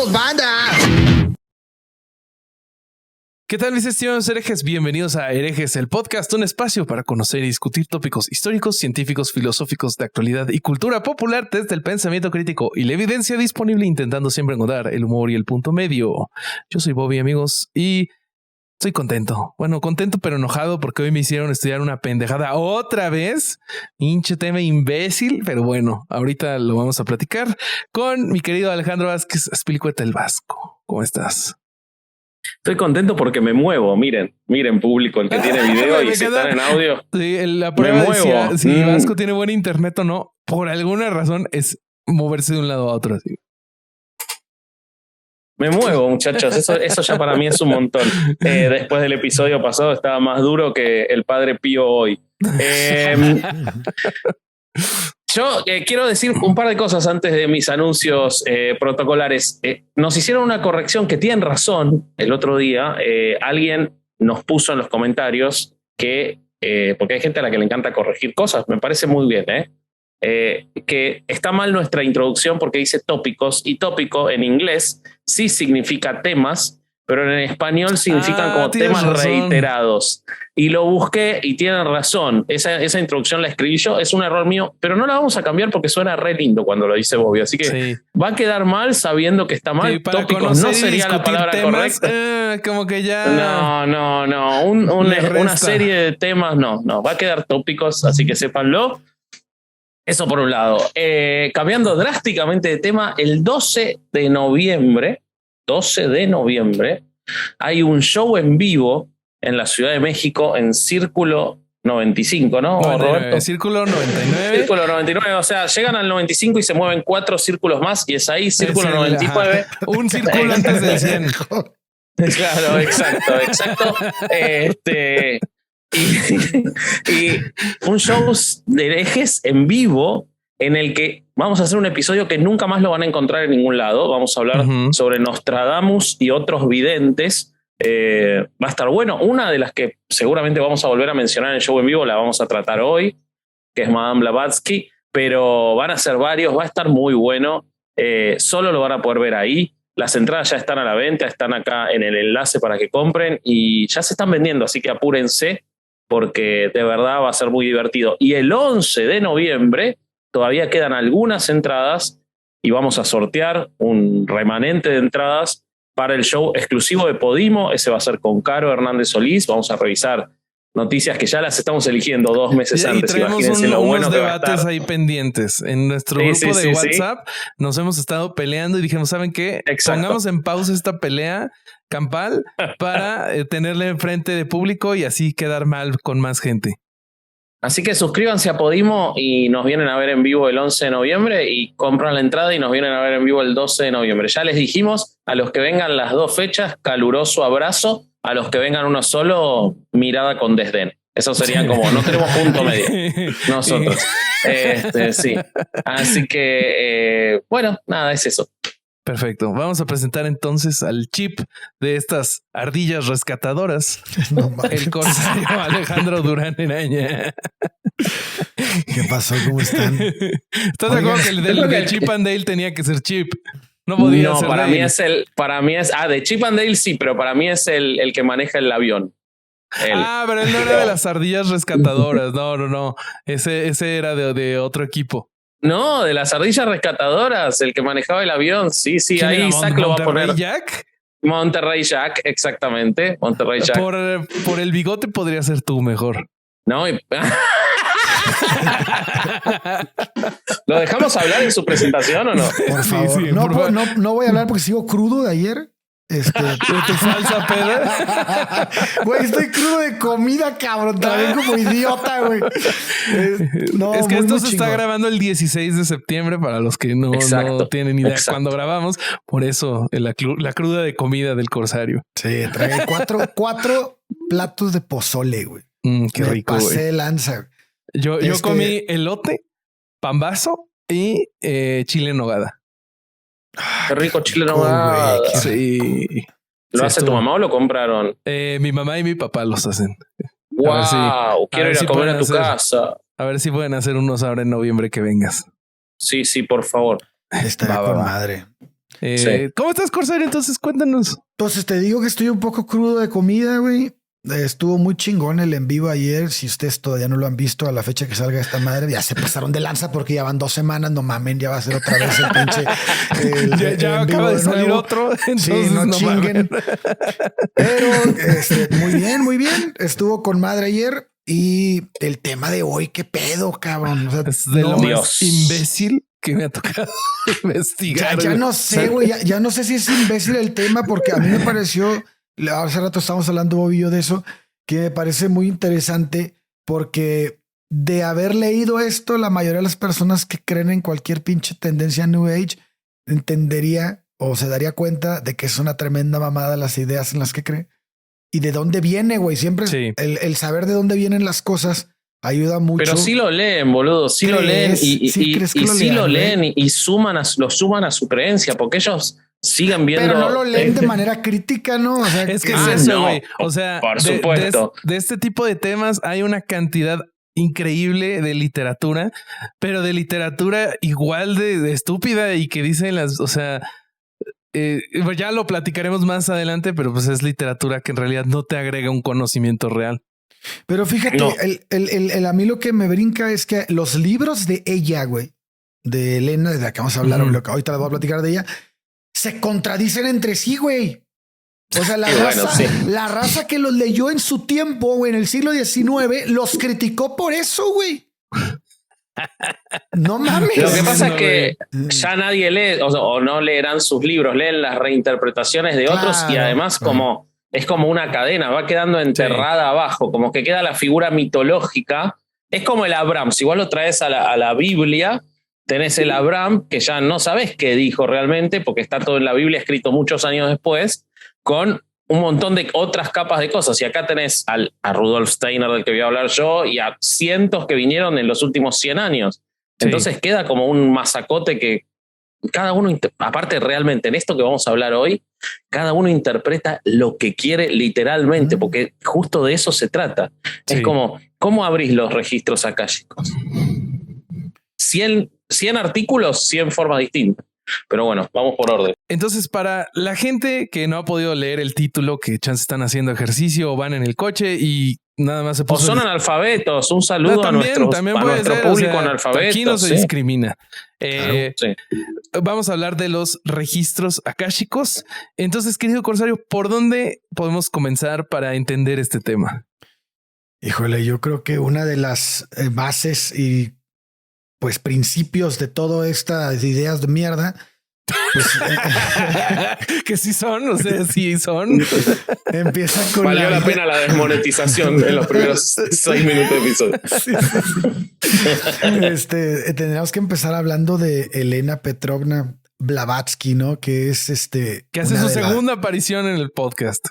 ¡Vamos, banda! ¿Qué tal, mis estimados herejes? Bienvenidos a Herejes, el podcast, un espacio para conocer y discutir tópicos históricos, científicos, filosóficos, de actualidad y cultura popular desde el pensamiento crítico y la evidencia disponible, intentando siempre encontrar el humor y el punto medio. Yo soy Bobby, amigos, y estoy contento. Bueno, contento pero enojado porque hoy me hicieron estudiar una pendejada otra vez. Hinche tema imbécil, pero bueno, ahorita lo vamos a platicar con mi querido Alejandro Vázquez, Azpilicueta el Vasco. ¿Cómo estás? Estoy contento porque me muevo. Miren público, el que tiene video y si están en audio. Sí, la prueba decía si Vasco tiene buen internet o no. Por alguna razón es moverse de un lado a otro. Así. Me muevo, muchachos. Eso ya para mí es un montón. Después del episodio pasado estaba más duro que el Padre Pío hoy. Yo quiero decir un par de cosas antes de mis anuncios protocolares. Nos hicieron una corrección que tienen razón el otro día. Alguien nos puso en los comentarios que, porque hay gente a la que le encanta corregir cosas, me parece muy bien, que está mal nuestra introducción porque dice tópicos, y tópico en inglés sí significa temas, pero en español significan como temas reiterados. Y lo busqué y tienen razón. Esa introducción la escribí yo, es un error mío, pero no la vamos a cambiar porque suena re lindo cuando lo dice Bobby. Así que va a quedar mal sabiendo que está mal. Sí, tópicos no sería la palabra temas, correcta. Como que ya... No. Una serie de temas, no. Va a quedar tópicos, así que sépanlo. Eso por un lado. Cambiando drásticamente de tema, el 12 de noviembre, hay un show en vivo en la Ciudad de México en Círculo 95, ¿no, Roberto? Círculo 99. Círculo 99, o sea, llegan al 95 y se mueven 4 círculos más y es ahí, Círculo 99. Un círculo antes del 100. Claro, exacto. Y un show de herejes en vivo en el que vamos a hacer un episodio que nunca más lo van a encontrar en ningún lado. Vamos a hablar sobre Nostradamus y otros videntes. Va a estar bueno. Una de las que seguramente vamos a volver a mencionar en el show en vivo la vamos a tratar hoy, que es Madame Blavatsky, pero van a ser varios, va a estar muy bueno. Solo lo van a poder ver ahí. Las entradas ya están a la venta, están acá en el enlace para que compren y ya se están vendiendo, así que apúrense porque de verdad va a ser muy divertido. Y el 11 de noviembre todavía quedan algunas entradas y vamos a sortear un remanente de entradas para el show exclusivo de Podimo. Ese va a ser con Caro Hernández Solís. Vamos a revisar noticias que ya las estamos eligiendo 2 meses antes. Imagínense lo bueno que va a estar. Debates ahí pendientes. En nuestro grupo de WhatsApp nos hemos estado peleando y dijimos, ¿saben qué? Exacto. Pongamos en pausa esta pelea campal para tenerle enfrente de público y así quedar mal con más gente. Así que suscríbanse a Podimo y nos vienen a ver en vivo el 11 de noviembre y compran la entrada y nos vienen a ver en vivo el 12 de noviembre. Ya les dijimos, a los que vengan las 2 fechas, caluroso abrazo. A los que vengan uno solo, mirada con desdén. Eso serían como, no tenemos punto medio nosotros. Sí. Así que, bueno, nada, es eso. Perfecto. Vamos a presentar entonces al chip de estas ardillas rescatadoras. El corsario Alejandro Durán Eraña. ¿Qué pasó? ¿Cómo están? ¿Estás de acuerdo que el del Chip and Dale tenía que ser Chip? No podía ser. Para mí es de Chip and Dale sí, pero para mí es el que maneja el avión. Pero él no era de las ardillas rescatadoras. No. Ese era de otro equipo. No, de las ardillas rescatadoras, el que manejaba el avión. Sí, ahí Isaac lo va a poner. ¿Jack? Monterrey Jack, exactamente. Monterrey Jack. Por el bigote podría ser tú mejor. No, ¿lo dejamos hablar en su presentación o no? Por favor. No voy a hablar porque sigo crudo de ayer. Tu falsa peda. Güey, estoy crudo de comida, cabrón. También como idiota, güey. Es que esto se está grabando el 16 de septiembre para los que no tienen idea cuando grabamos. Por eso la cruda de comida del corsario. Sí, trae 4 platos de pozole, güey. Qué rico, güey. Pasé lanza. Yo comí elote, pambazo y chile en nogada. Qué rico chile en nogada. Sí. ¿Lo hace tu mamá o lo compraron? Mi mamá y mi papá los hacen. Wow, quiero ir a comer a tu casa. A ver si pueden hacer unos ahora en noviembre que vengas. Sí, por favor. Estaría con madre. Sí. ¿Cómo estás, Corsair? Entonces, cuéntanos. Entonces te digo que estoy un poco crudo de comida, güey. Estuvo muy chingón el en vivo ayer. Si ustedes todavía no lo han visto a la fecha que salga esta madre, ya se pasaron de lanza porque ya van 2 semanas. No mamen, ya va a ser otra vez el pinche. Ya acaba de salir otro. Entonces sí, no chinguen. mamen. Pero muy bien. Estuvo con madre ayer. Y el tema de hoy, qué pedo, cabrón. O sea, Es de lo más imbécil que me ha tocado investigar. Ya no sé, güey. Ya no sé si es imbécil el tema, porque a mí me pareció. Hace rato estábamos hablando, Bobby y yo, de eso, que me parece muy interesante porque de haber leído esto, la mayoría de las personas que creen en cualquier pinche tendencia New Age entendería o se daría cuenta de que es una tremenda mamada las ideas en las que cree y de dónde viene, güey. Siempre Sí. el saber de dónde vienen las cosas ayuda mucho. Pero sí lo leen, boludo. Sí lo leen lo leen y lo suman a su creencia porque ellos siguen viendo. Pero no lo leen de manera crítica, ¿no? O sea, es que es eso, güey. No, o sea, por supuesto. De este tipo de temas hay una cantidad increíble de literatura, pero de literatura igual de estúpida y que dicen o sea, ya lo platicaremos más adelante, pero pues es literatura que en realidad no te agrega un conocimiento real. Pero fíjate, a mí lo que me brinca es que los libros de ella, güey, de Elena, de la que vamos a hablar, ahorita les voy a platicar de ella, se contradicen entre sí, güey. O sea, la raza que los leyó en su tiempo, güey, en el siglo XIX, los criticó por eso, güey. No mames. Lo que pasa es que ya nadie lee o no leerán sus libros, leen las reinterpretaciones de otros y además es como una cadena, va quedando enterrada abajo, como que queda la figura mitológica. Es como el Abraham, si vos lo traes a la Biblia, tenés el Abraham, que ya no sabés qué dijo realmente, porque está todo en la Biblia escrito muchos años después, con un montón de otras capas de cosas. Y acá tenés a Rudolf Steiner, del que voy a hablar yo, y a cientos que vinieron en los últimos 100 años. Entonces queda como un masacote que cada uno, aparte realmente en esto que vamos a hablar hoy, cada uno interpreta lo que quiere literalmente, porque justo de eso se trata. Sí. Es como, ¿cómo abrís los registros akáshicos? 100 artículos, 100 formas distintas. Pero bueno, vamos por orden. Entonces, para la gente que no ha podido leer el título, que chance están haciendo ejercicio o van en el coche y nada más se puso. O son analfabetos. Un saludo a nuestro público analfabeto. Aquí no se discrimina. Claro, vamos a hablar de los registros akáshicos. Entonces, querido Corsario, ¿por dónde podemos comenzar para entender este tema? Híjole, yo creo que una de las bases y pues principios de todas estas ideas de mierda, pues que sí son, o sea, sí son. Empieza con valió la pena la desmonetización en los primeros 6 minutos de episodio. Tendríamos que empezar hablando de Elena Petrovna Blavatsky, ¿no? Que es que hace su segunda aparición en el podcast.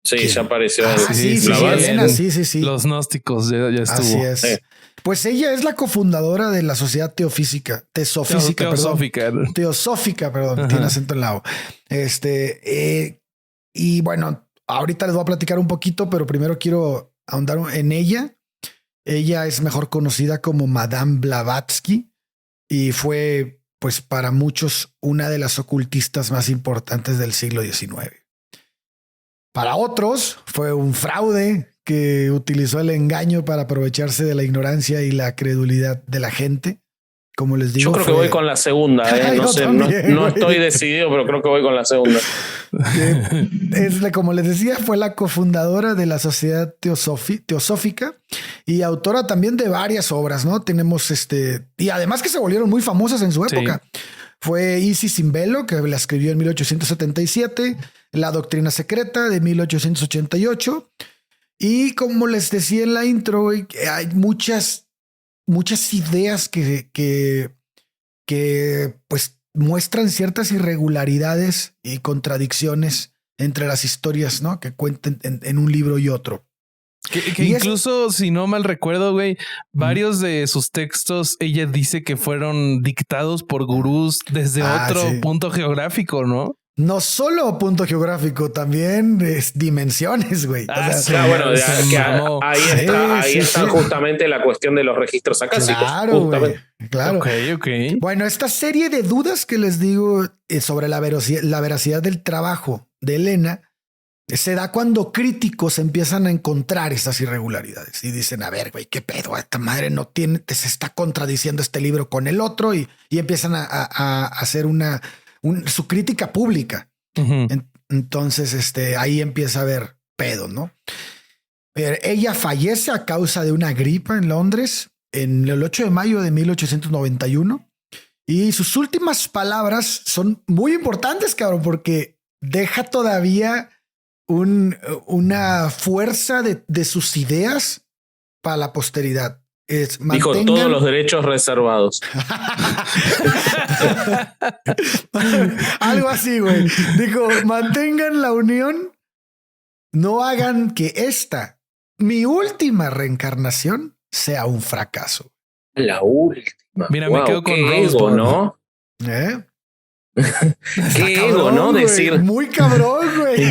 Sí, ya apareció. Elena, sí. Los gnósticos ya estuvo. Así es. Sí. Pues ella es la cofundadora de la Sociedad Teosófica, tiene acento en la O. Y bueno, ahorita les voy a platicar un poquito, pero primero quiero ahondar en ella. Ella es mejor conocida como Madame Blavatsky y fue, pues, para muchos una de las ocultistas más importantes del siglo XIX. Para otros fue un fraude que utilizó el engaño para aprovecharse de la ignorancia y la credulidad de la gente. Como les digo, yo creo que voy con la segunda. No sé, no estoy decidido, pero creo que voy con la segunda. Como les decía, fue la cofundadora de la Sociedad Teosófica y autora también de varias obras, ¿no? Tenemos y además que se volvieron muy famosas en su época. Sí. Fue Isis sin velo, que la escribió en 1877, La doctrina secreta de 1888. Y como les decía en la intro, hay muchas ideas que pues muestran ciertas irregularidades y contradicciones entre las historias, ¿no? Que cuentan en un libro y otro. Que incluso, si no mal recuerdo, güey, varios de sus textos, ella dice que fueron dictados por gurús desde otro punto geográfico, ¿no? No solo punto geográfico, también es dimensiones, güey. Ahí está justamente la cuestión de los registros acásicos. Claro, güey. Claro. Okay. Bueno, esta serie de dudas que les digo sobre la veracidad del trabajo de Elena se da cuando críticos empiezan a encontrar estas irregularidades y dicen, a ver, güey, qué pedo, esta madre no tiene, se está contradiciendo este libro con el otro y empiezan a hacer su crítica pública. Uh-huh. Entonces, ahí empieza a haber pedo, ¿no? Ella fallece a causa de una gripa en Londres en el 8 de mayo de 1891 y sus últimas palabras son muy importantes, cabrón, porque deja todavía una fuerza de sus ideas para la posteridad. Dijo todos los derechos reservados. Algo así, güey. Dijo, mantengan la unión, no hagan que mi última reencarnación, sea un fracaso. La última. Mira, me quedo con ego, ¿no? Qué ego, ¿no? Güey. Decir. Muy cabrón, güey.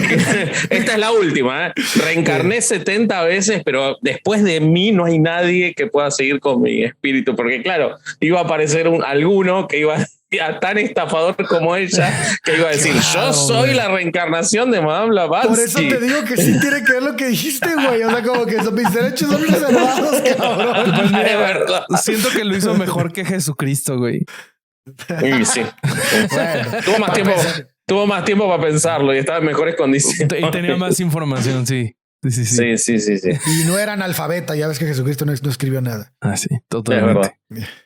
Esta es la última, ¿eh? Reencarné 70 veces, pero después de mí no hay nadie que pueda seguir con mi espíritu. Porque, claro, iba a aparecer alguno que iba tan estafador como ella, que iba a decir: yo soy la reencarnación de Madame Blavatsky. Por eso te digo que sí tiene que ver lo que dijiste, güey. O sea, como que mis derechos son reservados, cabrón. Pues mira, de verdad. Siento que lo hizo mejor que Jesucristo, güey. Sí. Bueno, tuvo más tiempo para pensarlo y estaba en mejores condiciones. Y tenía más información, sí. Sí. Y no era analfabeta, ya ves que Jesucristo no escribió nada. Ah, sí, totalmente.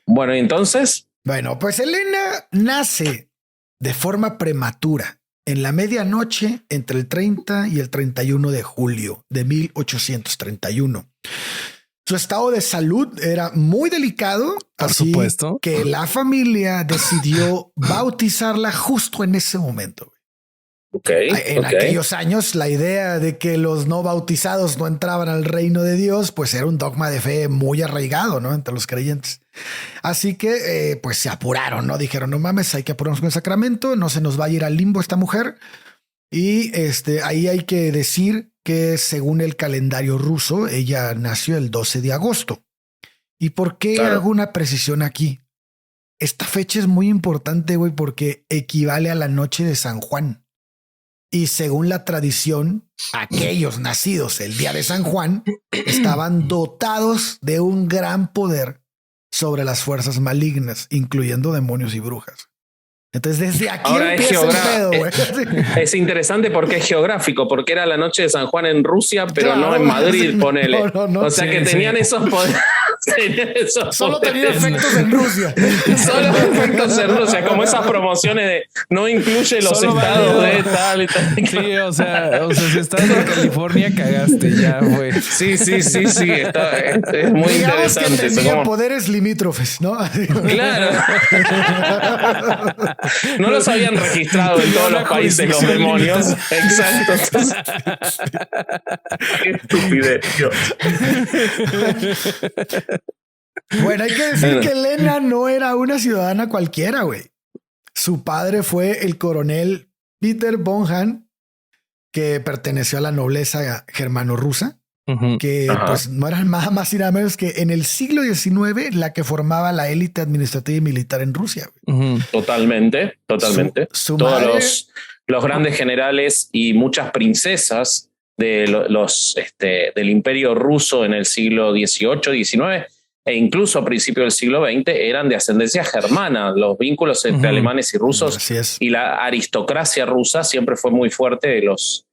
Bueno, ¿y entonces? Bueno, pues Elena nace de forma prematura en la medianoche entre el 30 y el 31 de julio de 1831. Su estado de salud era muy delicado, por así supuesto, que la familia decidió bautizarla justo en ese momento. En aquellos años, la idea de que los no bautizados no entraban al reino de Dios, pues era un dogma de fe muy arraigado, ¿no? Entre los creyentes. Así que, pues se apuraron, ¿no? Dijeron, no mames, hay que apurarnos con el sacramento, no se nos va a ir al limbo esta mujer. Y ahí hay que decir que según el calendario ruso, ella nació el 12 de agosto. ¿Y por qué hago una precisión aquí? Esta fecha es muy importante, güey, porque equivale a la noche de San Juan. Y según la tradición, aquellos nacidos el día de San Juan estaban dotados de un gran poder sobre las fuerzas malignas, incluyendo demonios y brujas. Entonces, desde aquí ahora empieza el pedo, güey. Es interesante porque es geográfico, porque era la noche de San Juan en Rusia, pero no en Madrid, ponele. O sea que tenían esos poderes. Solo tenían efectos en Rusia. Solo efectos en Rusia, como esas promociones de no incluye los solo estados de tal y tal. Sí, o sea, si estás en California, cagaste, ya, güey. Sí. Es muy digamos interesante. Que tenía poderes limítrofes, ¿no? Claro. No los habían registrado en todos los países los demonios. Exacto. Qué estupidez. Bueno, hay que decir que Elena no era una ciudadana cualquiera, güey. Su padre fue el coronel Peter von Hahn, que perteneció a la nobleza germano-rusa, que pues no eran nada más y nada menos que en el siglo XIX la que formaba la élite administrativa y militar en Rusia. Totalmente. Su Todos madre, los grandes generales y muchas princesas de del imperio ruso en el siglo XVIII, XIX e incluso a principios del siglo XX eran de ascendencia germana. Los vínculos entre alemanes y rusos y la aristocracia rusa siempre fue muy fuerte. Los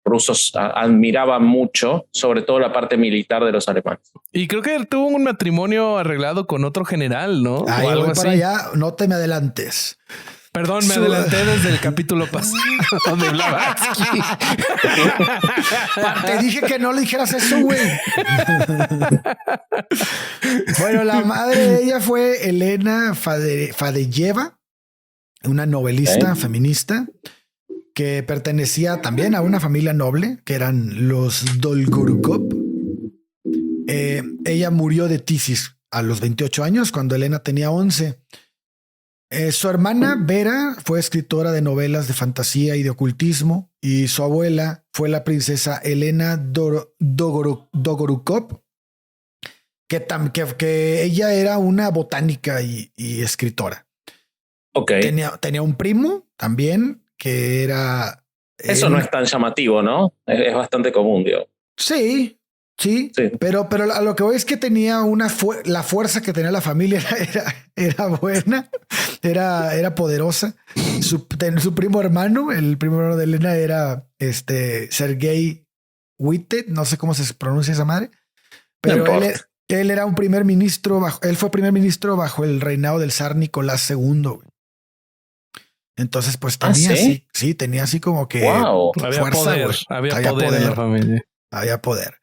rusos admiraban mucho, sobre todo la parte militar de los alemanes. Y creo que tuvo un matrimonio arreglado con otro general, ¿no? Ahí o algo voy así. para allá, no te me adelantes. Perdón, me adelanté desde el capítulo pasado de Blavatsky. Te dije que no le dijeras eso, güey. Bueno, la madre de ella fue Elena Fadeyeva, una novelista feminista que pertenecía también a una familia noble, que eran los Dolgorukov. Ella murió de tisis a los 28 años, cuando Elena tenía 11. Su hermana Vera fue escritora de novelas de fantasía y de ocultismo, y su abuela fue la princesa Elena Dolgorukov, que ella era una botánica y escritora. Okay. Tenía un primo también que era... Eso no es tan llamativo, ¿no? Es bastante común, digo. Sí. Pero a lo que voy es que tenía la fuerza que tenía la familia era buena, era poderosa. Su primo hermano, el primo hermano de Elena era Sergei Witte, no sé cómo se pronuncia esa madre, pero él era un primer ministro él fue primer ministro bajo el reinado del zar Nicolás II. Entonces, pues tenía tenía así como que fuerza, había poder en la familia. Había poder.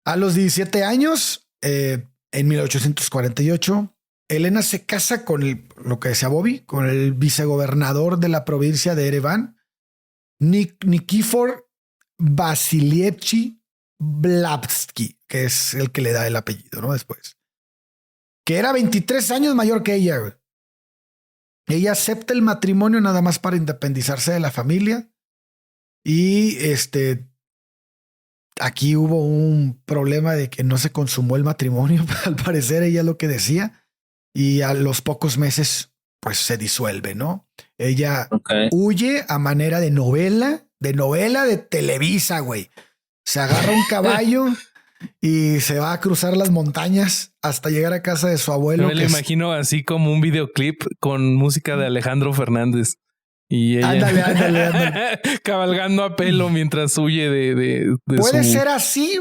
A los 17 años, en 1848, Elena se casa con lo que decía Bobby, con el vicegobernador de la provincia de Ereván, Nikifor Vasilievich Blavatsky, que es el que le da el apellido, ¿no? Después. Que era 23 años mayor que ella, güey. Ella acepta el matrimonio nada más para independizarse de la familia. Y aquí hubo un problema de que no se consumó el matrimonio, al parecer ella es lo que decía, y a los pocos meses pues se disuelve, ¿no? Ella huye a manera de novela de Televisa, güey. Se agarra un caballo y se va a cruzar las montañas hasta llegar a casa de su abuelo. Me lo imagino así como un videoclip con música de Alejandro Fernández. Y ella ándale. cabalgando a pelo mientras huye de puede ser así,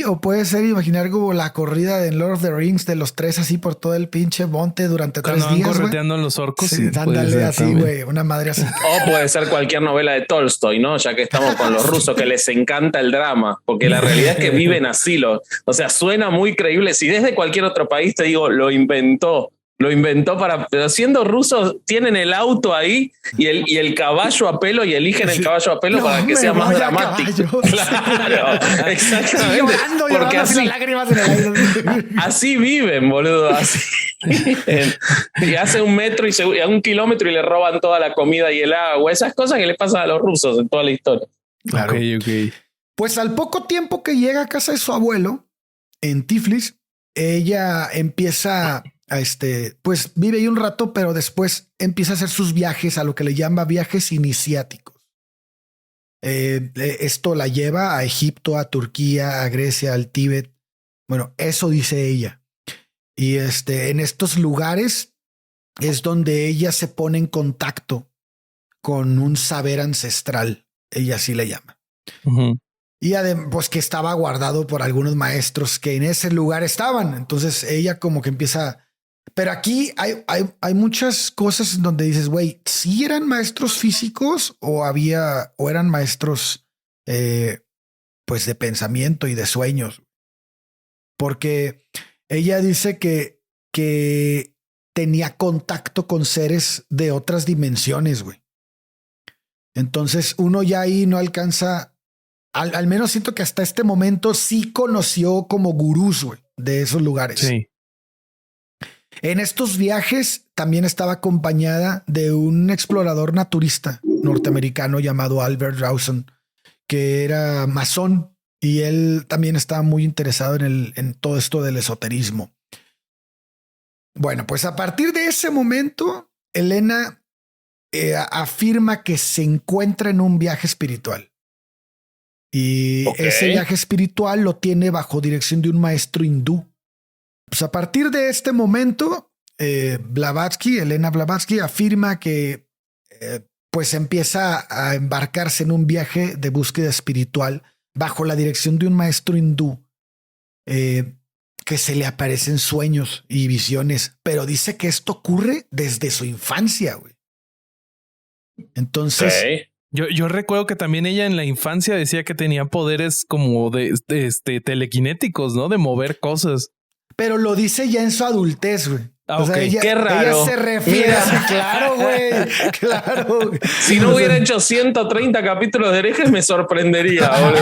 o puede ser imaginar como la corrida de Lord of the Rings de los tres así por todo el pinche monte durante 3 días. Cuando van correteando a los orcos. Sí, ándale así, güey, una madre así. O puede ser cualquier novela de Tolstoy, ¿no? Ya que estamos con los rusos que les encanta el drama, porque la realidad es que viven así. O sea, suena muy creíble. Si desde cualquier otro país te digo, lo inventó pero siendo rusos tienen el auto ahí y el caballo a pelo y eligen el caballo a pelo para que sea más dramático. Claro, exactamente. Porque así, lágrimas en el aire. Así viven, boludo. Así. Y hace 1 metro y a 1 kilómetro y le roban toda la comida y el agua. Esas cosas que le pasan a los rusos en toda la historia. Claro. Okay. Pues al poco tiempo que llega a casa de su abuelo en Tiflis, ella empieza pues vive ahí un rato, pero después empieza a hacer sus viajes, a lo que le llama viajes iniciáticos. Esto la lleva a Egipto, a Turquía, a Grecia, al Tíbet. Bueno, eso dice ella. Y en estos lugares es donde ella se pone en contacto con un saber ancestral. Ella así le llama. Uh-huh. Y además, pues que estaba guardado por algunos maestros que en ese lugar estaban. Entonces ella como que empieza... Pero aquí hay muchas cosas donde dices, güey, ¿sí eran maestros físicos o eran maestros pues de pensamiento y de sueños? Porque ella dice que tenía contacto con seres de otras dimensiones, güey. Entonces uno ya ahí no alcanza, al menos siento que hasta este momento sí conoció como gurús, güey, de esos lugares. Sí. En estos viajes también estaba acompañada de un explorador naturista norteamericano llamado Albert Rawson, que era masón, y él también estaba muy interesado en todo esto del esoterismo. Bueno, pues a partir de ese momento, Elena afirma que se encuentra en un viaje espiritual. Y ese viaje espiritual lo tiene bajo dirección de un maestro hindú. Pues a partir de este momento, Elena Blavatsky afirma que pues empieza a embarcarse en un viaje de búsqueda espiritual bajo la dirección de un maestro hindú que se le aparecen sueños y visiones, pero dice que esto ocurre desde su infancia, güey. Entonces... Yo recuerdo que también ella en la infancia decía que tenía poderes como de telequinéticos, ¿no? De mover cosas. Pero lo dice ya en su adultez, güey. Ah, ok. Qué raro. Ella se refiere a... Claro, güey. Claro. Si no hubiera hecho 130 capítulos de herejes, me sorprendería, boludo.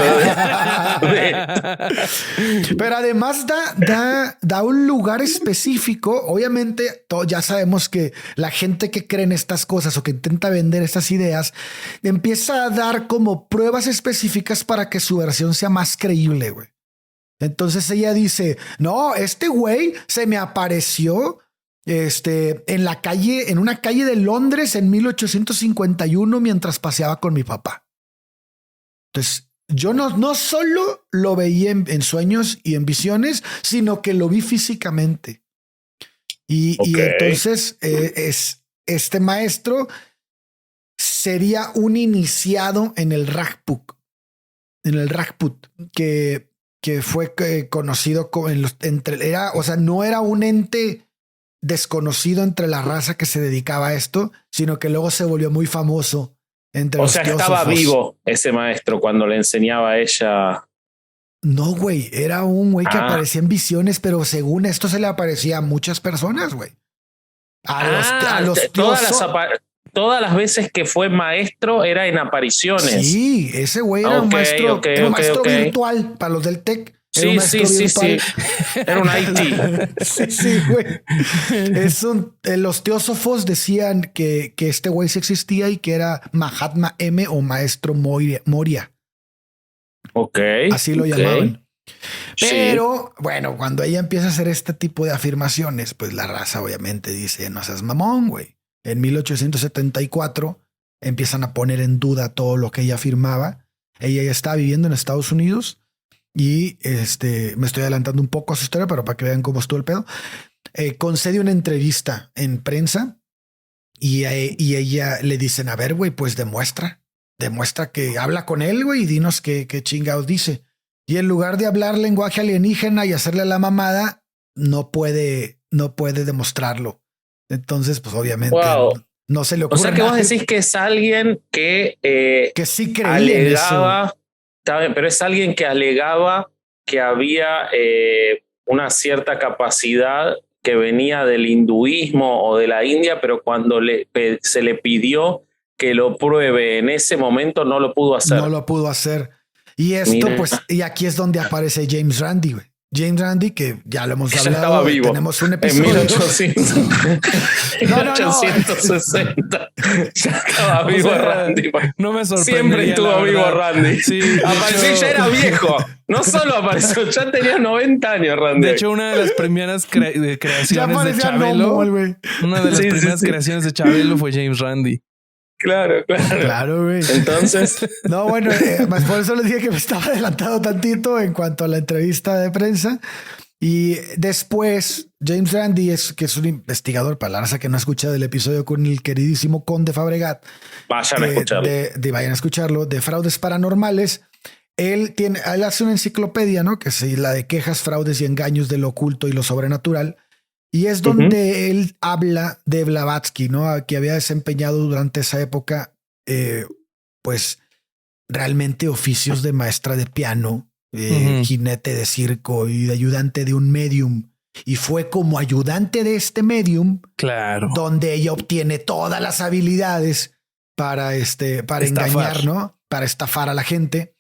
Pero además da un lugar específico. Obviamente, ya sabemos que la gente que cree en estas cosas o que intenta vender estas ideas empieza a dar como pruebas específicas para que su versión sea más creíble, güey. Entonces ella dice, no, este güey se me apareció en la calle, en una calle de Londres en 1851 mientras paseaba con mi papá. Entonces, yo no solo lo veía en sueños y en visiones, sino que lo vi físicamente. Y entonces este maestro sería un iniciado en el Rajput, que fue conocido como no era un ente desconocido entre la raza que se dedicaba a esto, sino que luego se volvió muy famoso entre los teósofos. Estaba vivo ese maestro cuando le enseñaba a ella. No, güey, era un güey que aparecía en visiones, pero según esto se le aparecía a muchas personas, güey. A los todas las veces que fue maestro era en apariciones. Sí, ese güey era un maestro, virtual para los del TEC. Sí. Era un IT. Sí, güey. Los teósofos decían que este güey sí existía y que era Mahatma M o Maestro Moria. Ok. Así lo llamaban. Pero, bueno, cuando ella empieza a hacer este tipo de afirmaciones, pues la raza obviamente dice, no seas mamón, güey. En 1874 empiezan a poner en duda todo lo que ella afirmaba. Ella ya estaba viviendo en Estados Unidos. Y me estoy adelantando un poco a su historia, pero para que vean cómo estuvo el pedo. Concede una entrevista en prensa y ella le dicen, a ver, güey, pues demuestra que habla con él, güey, y dinos qué chingados dice. Y en lugar de hablar lenguaje alienígena y hacerle la mamada, no puede demostrarlo. Entonces, pues obviamente no se le ocurre. O sea que vos decís que es alguien que sí creía alegaba. en eso. Pero es alguien que alegaba que había una cierta capacidad que venía del hinduismo o de la India, pero cuando se le pidió que lo pruebe en ese momento no lo pudo hacer. No lo pudo hacer. Y esto, pues, y aquí es donde aparece James Randi, güey. James Randi, que ya lo hemos hablado. Estaba vivo. Tenemos un episodio. En 1860. Ya estaba vivo Randy. No me sorprendería. Siempre estuvo vivo Randy. Sí, apareció y ya era viejo. No solo apareció, ya tenía 90 años Randy. De hecho, una de las primeras creaciones de Chabelo. Una de las primeras creaciones de Chabelo fue James Randi. Claro, güey. Entonces, no, bueno, más por eso les dije que me estaba adelantado tantito en cuanto a la entrevista de prensa. Y después, James Randi, que es un investigador, para la raza que no ha escuchado el episodio con el queridísimo Conde Fabregat. Vayan a escucharlo. Vayan a escucharlo, de fraudes paranormales. Él hace una enciclopedia, ¿no? Que es la de quejas, fraudes y engaños de lo oculto y lo sobrenatural. Y es donde él habla de Blavatsky, ¿no? Que había desempeñado durante esa época, pues realmente oficios de maestra de piano, jinete de circo y de ayudante de un medium. Y fue como ayudante de este medium, claro, donde ella obtiene todas las habilidades para engañar, ¿no? Para estafar a la gente.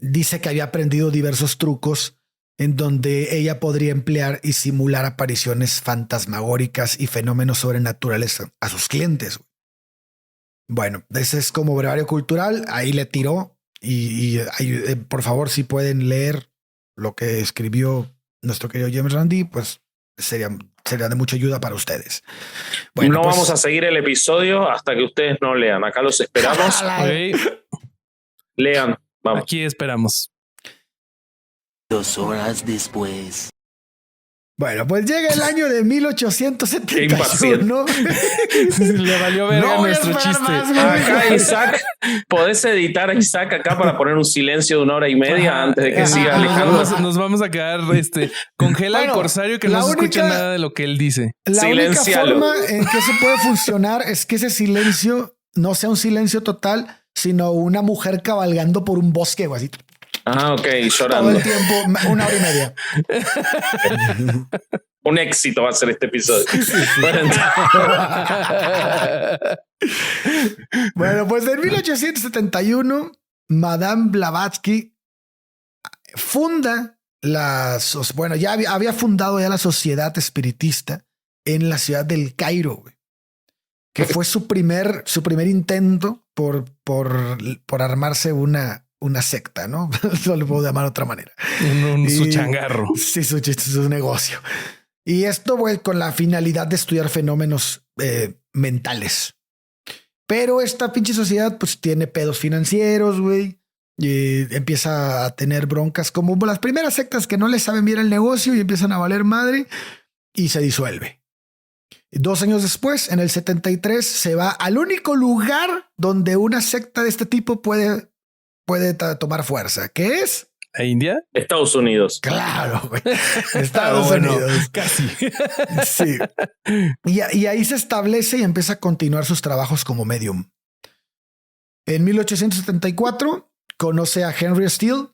Dice que había aprendido diversos trucos en donde ella podría emplear y simular apariciones fantasmagóricas y fenómenos sobrenaturales a sus clientes. Bueno, ese es como brevario cultural. Ahí le tiró y por favor, si pueden leer lo que escribió nuestro querido James Randi, pues sería de mucha ayuda para ustedes. Bueno, no vamos a seguir el episodio hasta que ustedes no lean. Acá los esperamos. Lean. Vamos. Aquí esperamos. 2 horas después. Bueno, pues llega el año de 1871. Le valió verga nuestro chiste. Acá Isaac, podés editar a Isaac acá para poner un silencio de 1 hora y media antes de que siga Alejandro. Nos vamos a quedar, congela el corsario que no se escucha nada de lo que él dice. La única forma en que eso puede funcionar es que ese silencio no sea un silencio total, sino una mujer cabalgando por un bosque o así. Ah, ok, llorando. Todo el tiempo, 1 hora y media. Un éxito va a ser este episodio. Bueno, pues en 1871, Madame Blavatsky funda ya había fundado ya la Sociedad Espiritista en la ciudad del Cairo, güey, que fue su primer intento por armarse una secta, ¿no? No le puedo llamar de otra manera. Su changarro. Sí, su negocio. Y esto, güey, con la finalidad de estudiar fenómenos mentales. Pero esta pinche sociedad, pues, tiene pedos financieros, güey. Y empieza a tener broncas como las primeras sectas que no les saben bien el negocio y empiezan a valer madre y se disuelve. 2 años después, en el 73, se va al único lugar donde una secta de este tipo puede tomar fuerza, que es ¿A India? Estados Unidos. Claro, güey. Estados Unidos. Casi. Sí. Y ahí se establece y empieza a continuar sus trabajos como medium. En 1874 conoce a Henry Steele,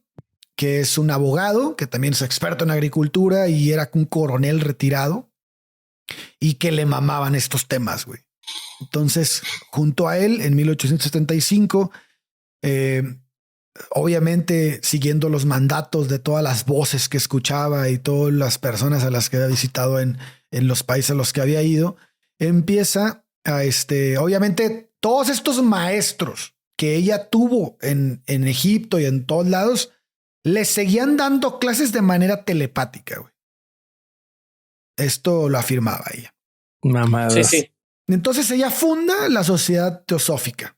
que es un abogado, que también es experto en agricultura y era un coronel retirado y que le mamaban estos temas, güey. Entonces, junto a él, en 1875, obviamente siguiendo los mandatos de todas las voces que escuchaba y todas las personas a las que había visitado en los países a los que había ido, empieza a obviamente todos estos maestros que ella tuvo en Egipto y en todos lados, le seguían dando clases de manera telepática, güey. Esto lo afirmaba ella. Mamadas. Sí, sí. Entonces ella funda la Sociedad Teosófica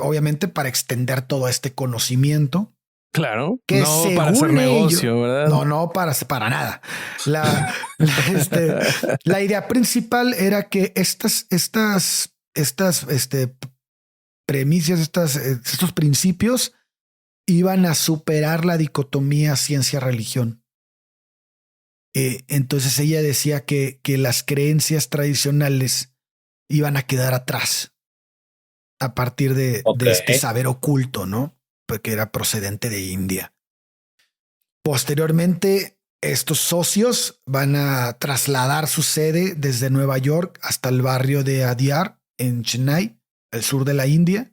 obviamente, para extender todo este conocimiento. Claro. Que no para hacer negocio, ¿verdad? No, para nada. La idea principal era que estas premisas, estos principios iban a superar la dicotomía ciencia-religión. Entonces ella decía que las creencias tradicionales iban a quedar atrás a partir de este saber oculto, ¿no? Porque era procedente de India. Posteriormente, estos socios van a trasladar su sede desde Nueva York hasta el barrio de Adyar, en Chennai, al sur de la India,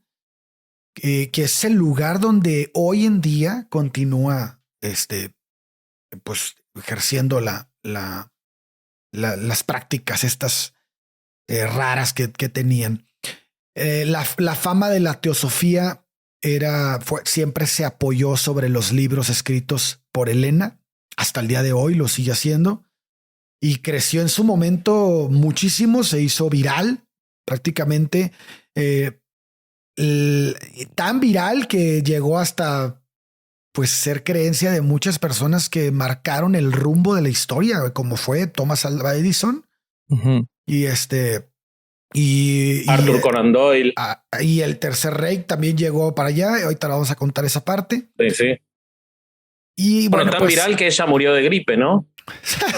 que es el lugar donde hoy en día continúa pues ejerciendo las prácticas estas raras que tenían. La fama de la teosofía siempre se apoyó sobre los libros escritos por Helena. Hasta el día de hoy lo sigue haciendo. Y creció en su momento muchísimo, se hizo viral, prácticamente tan viral que llegó hasta pues ser creencia de muchas personas que marcaron el rumbo de la historia, como fue Thomas Alva Edison. Uh-huh. Y Arthur Conan Doyle. Y el Tercer Reich también llegó para allá. Ahorita vamos a contar esa parte. Sí, sí. Y bueno, tan viral que ella murió de gripe, ¿no?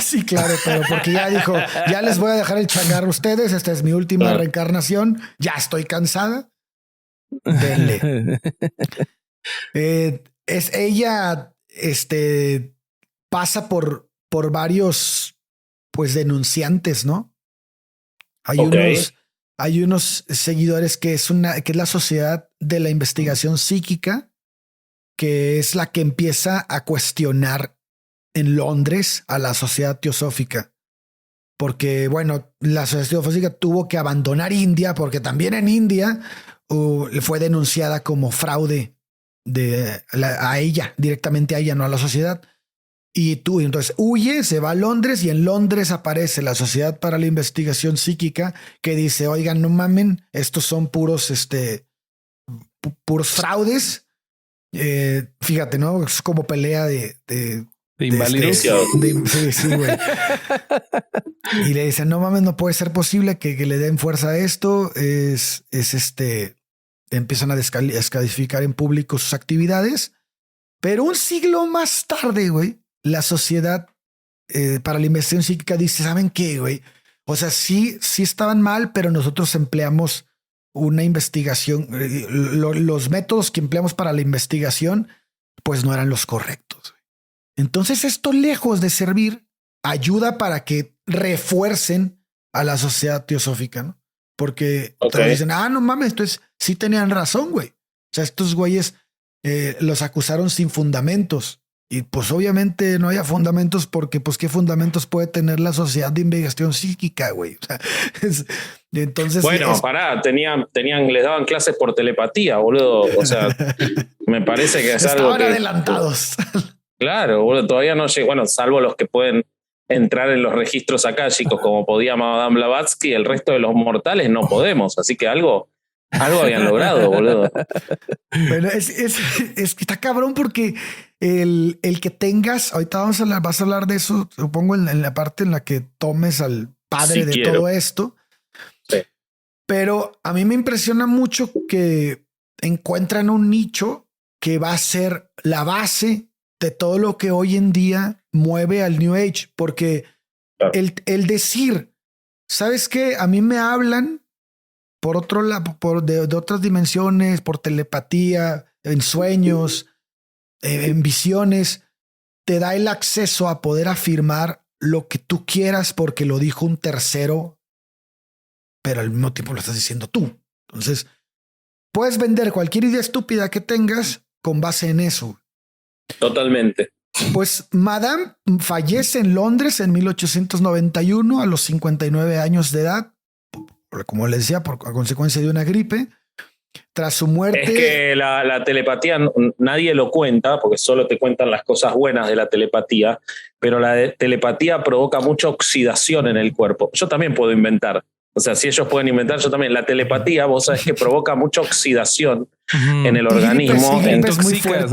Sí, claro, pero porque ya dijo, ya les voy a dejar el changarro a ustedes. Esta es mi última reencarnación. Ya estoy cansada. Denle. Ella pasa por varios pues denunciantes, ¿no? Hay unos seguidores que es la Sociedad de la Investigación Psíquica, que es la que empieza a cuestionar en Londres a la Sociedad Teosófica. Porque, bueno, la Sociedad Teosófica tuvo que abandonar India porque también en India fue denunciada como fraude a ella, directamente a ella, no a la sociedad. Y entonces huye, se va a Londres y en Londres aparece la Sociedad para la Investigación Psíquica que dice, oigan, no mamen, estos son puros fraudes. Fíjate, ¿no? Es como pelea de inválidos. Sí, güey. Y le dicen, no mames, no puede ser posible que le den fuerza a esto. Empiezan a descalificar en público sus actividades. Pero un siglo más tarde, güey, la Sociedad para la Investigación Psíquica dice, ¿saben qué, güey? O sea, sí estaban mal, pero nosotros empleamos una investigación. Los métodos que empleamos para la investigación, pues no eran los correctos. Entonces esto, lejos de servir ayuda para que refuercen a la sociedad teosófica, ¿no? Porque todos dicen, no mames, entonces sí tenían razón, güey. O sea, estos güeyes los acusaron sin fundamentos. Y pues obviamente no había fundamentos porque pues qué fundamentos puede tener la sociedad de investigación psíquica, güey. O sea, entonces... Bueno, les daban clases por telepatía, boludo. O sea, me parece que es algo estaban adelantados. Claro, boludo, todavía no llegó, bueno, salvo los que pueden entrar en los registros akáshicos como podía Madame Blavatsky, el resto de los mortales no podemos, así que algo habían logrado, boludo. Bueno, es que está cabrón porque el que tengas, ahorita vas a hablar de eso, supongo en la parte en la que tomes al padre de todo esto. Sí. Pero a mí me impresiona mucho que encuentran un nicho que va a ser la base de todo lo que hoy en día mueve al New Age, porque claro, el decir, ¿sabes qué? A mí me hablan por otro lado, de otras dimensiones, por telepatía, en sueños, en visiones, te da el acceso a poder afirmar lo que tú quieras porque lo dijo un tercero, pero al mismo tiempo lo estás diciendo tú. Entonces, puedes vender cualquier idea estúpida que tengas con base en eso. Totalmente. Pues Madame fallece en Londres en 1891 a los 59 años de edad, como les decía, a consecuencia de una gripe. Tras su muerte... Es que la telepatía nadie lo cuenta, porque solo te cuentan las cosas buenas de la telepatía, pero la telepatía provoca mucha oxidación en el cuerpo. Yo también puedo inventar. O sea, si ellos pueden inventar, yo también. La telepatía, vos sabés que provoca mucha oxidación en el organismo. Intoxica.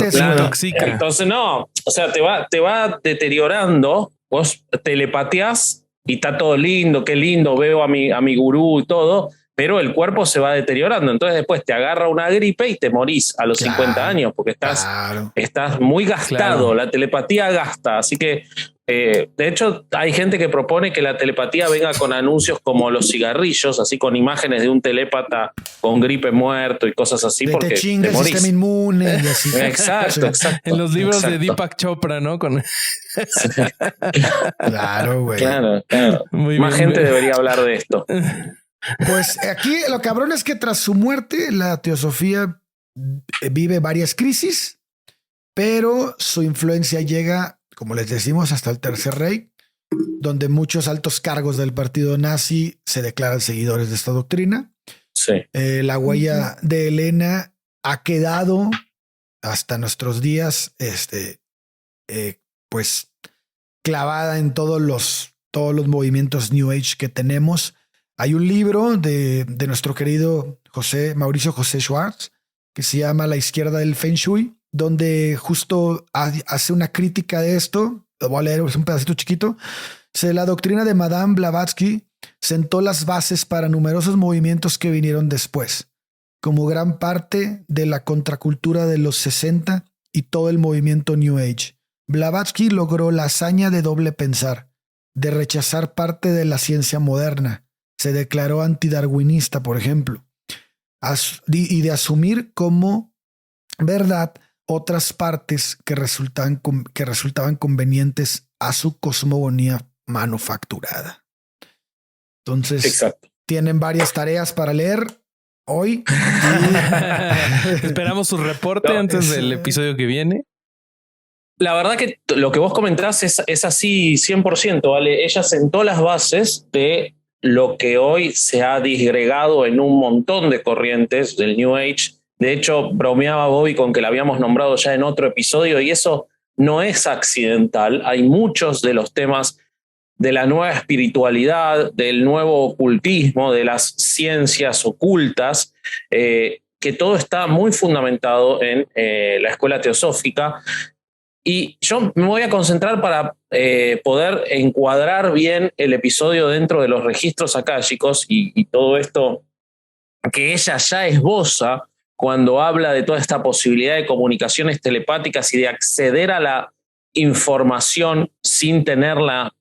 Entonces, no, o sea, te va deteriorando. Vos telepateás y está todo lindo, qué lindo, veo a mi gurú y todo, pero el cuerpo se va deteriorando. Entonces después te agarra una gripe y te morís a los 50 años porque estás muy gastado. Claro. La telepatía gasta. Así que, de hecho, hay gente que propone que la telepatía venga con anuncios como los cigarrillos, así con imágenes de un telépata con gripe muerto y cosas así, porque te chinga el sistema inmune y así. Exacto. En los libros de Deepak Chopra, ¿no? Claro, güey. Claro. Más gente debería hablar de esto. Pues aquí lo cabrón es que tras su muerte, la teosofía vive varias crisis, pero su influencia llega, como les decimos, hasta el Tercer Reich, donde muchos altos cargos del partido nazi se declaran seguidores de esta doctrina. Sí. La huella de Helena ha quedado hasta nuestros días, pues clavada en todos los movimientos New Age que tenemos. Hay un libro de nuestro querido Mauricio José Schwartz que se llama La izquierda del Feng Shui, donde justo hace una crítica de esto. Lo voy a leer, es un pedacito chiquito. La doctrina de Madame Blavatsky sentó las bases para numerosos movimientos que vinieron después, como gran parte de la contracultura de los 60 y todo el movimiento New Age. Blavatsky logró la hazaña de doble pensar, de rechazar parte de la ciencia moderna. Se declaró antidarwinista, por ejemplo, y de asumir como verdad otras partes que resultaban convenientes a su cosmogonía manufacturada. Entonces, exacto, tienen varias tareas para leer hoy. Esperamos su reporte antes del episodio que viene. La verdad que lo que vos comentás es así 100%, ¿vale? Ella sentó las bases de lo que hoy se ha disgregado en un montón de corrientes del New Age. De hecho, bromeaba Bobby con que la habíamos nombrado ya en otro episodio y eso no es accidental. Hay muchos de los temas de la nueva espiritualidad, del nuevo ocultismo, de las ciencias ocultas, que todo está muy fundamentado en la escuela teosófica. Y yo me voy a concentrar para poder encuadrar bien el episodio dentro de los registros akáshicos y todo esto que ella ya esboza cuando habla de toda esta posibilidad de comunicaciones telepáticas y de acceder a la información sin tenerla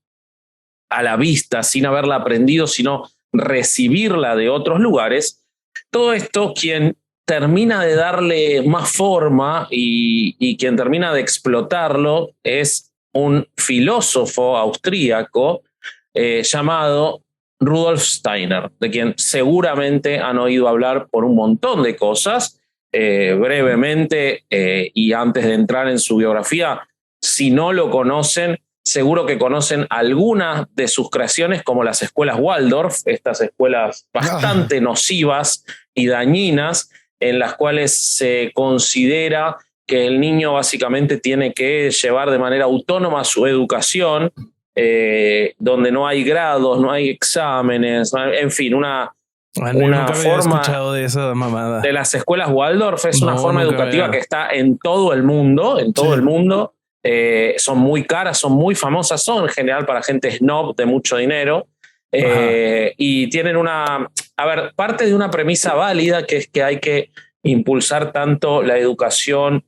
a la vista, sin haberla aprendido, sino recibirla de otros lugares. Todo esto, quien termina de darle más forma y quien termina de explotarlo es un filósofo austríaco llamado Rudolf Steiner, de quien seguramente han oído hablar por un montón de cosas. Brevemente, y antes de entrar en su biografía, si no lo conocen, seguro que conocen algunas de sus creaciones, como las escuelas Waldorf, estas escuelas bastante nocivas y dañinas, en las cuales se considera que el niño básicamente tiene que llevar de manera autónoma su educación, donde no hay grados, no hay exámenes, en fin, una forma de esa mamada. De las escuelas Waldorf es una forma educativa que está en todo el mundo, el mundo. Son muy caras, son muy famosas, son en general para gente snob de mucho dinero, y tienen parte de una premisa válida, que es que hay que impulsar tanto la educación,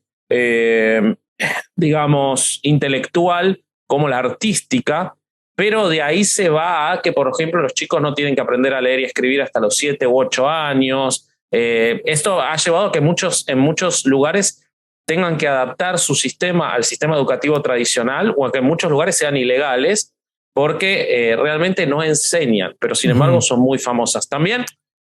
digamos, intelectual como la artística, pero de ahí se va a que, por ejemplo, los chicos no tienen que aprender a leer y escribir hasta los 7 u 8 años. Esto ha llevado a que en muchos lugares tengan que adaptar su sistema al sistema educativo tradicional, o a que en muchos lugares sean ilegales, porque realmente no enseñan, pero sin embargo son muy famosas. También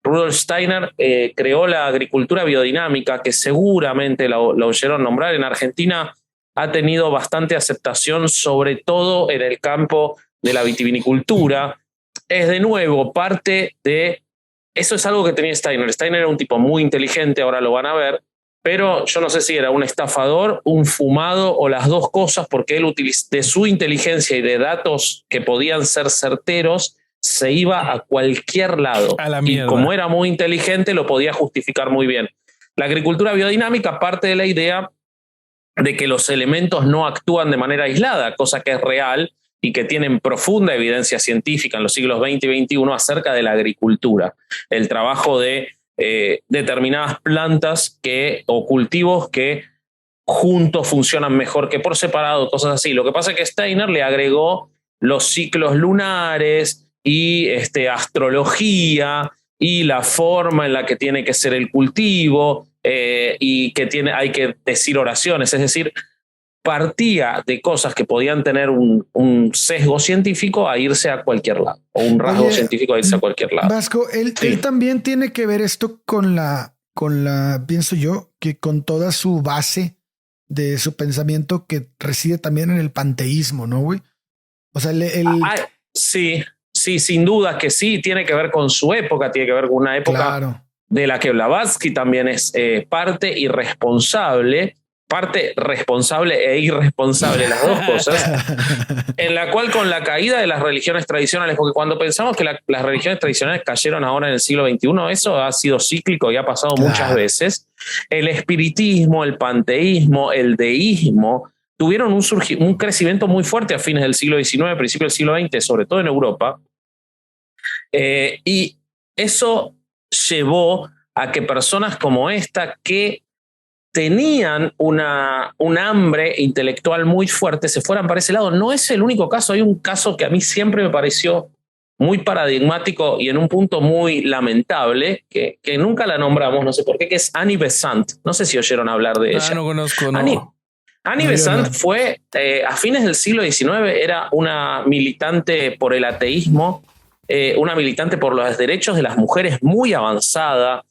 Rudolf Steiner creó la agricultura biodinámica, que seguramente lo oyeron nombrar. En Argentina ha tenido bastante aceptación, sobre todo en el campo de la vitivinicultura. Es de nuevo parte de... Eso es algo que tenía Steiner. Steiner era un tipo muy inteligente, ahora lo van a ver, pero yo no sé si era un estafador, un fumado o las dos cosas, porque él de su inteligencia y de datos que podían ser certeros, se iba a cualquier lado. A la mierda. Y como era muy inteligente, lo podía justificar muy bien. La agricultura biodinámica parte de la idea de que los elementos no actúan de manera aislada, cosa que es real y que tienen profunda evidencia científica en los siglos XX y XXI acerca de la agricultura. El trabajo de determinadas plantas o cultivos que juntos funcionan mejor que por separado, cosas así. Lo que pasa es que Steiner le agregó los ciclos lunares y astrología y la forma en la que tiene que ser el cultivo, y que hay que decir oraciones. Es decir, partía de cosas que podían tener un sesgo científico a irse a cualquier lado, o un rasgo científico a irse a cualquier lado. Vasco, él también tiene que ver esto con la, pienso yo, que con toda su base de su pensamiento, que reside también en el panteísmo, ¿no, güey? O sea, sí, sin duda que sí, tiene que ver con su época, tiene que ver con una época, claro, de la que Blavatsky también es parte responsable e irresponsable, las dos cosas, en la cual, con la caída de las religiones tradicionales, porque cuando pensamos que las religiones tradicionales cayeron ahora en el siglo XXI, eso ha sido cíclico y ha pasado muchas veces. El espiritismo, el panteísmo, el deísmo tuvieron un crecimiento muy fuerte a fines del siglo XIX, principios del siglo XX, sobre todo en Europa, y eso llevó a que personas como esta, que tenían un hambre intelectual muy fuerte, se fueran para ese lado. No es el único caso. Hay un caso que a mí siempre me pareció muy paradigmático y en un punto muy lamentable, que nunca la nombramos, no sé por qué, que es Annie Besant. No sé si oyeron hablar de ella. No conozco, no. Annie Besant fue, a fines del siglo XIX, era una militante por el ateísmo, una militante por los derechos de las mujeres muy avanzada,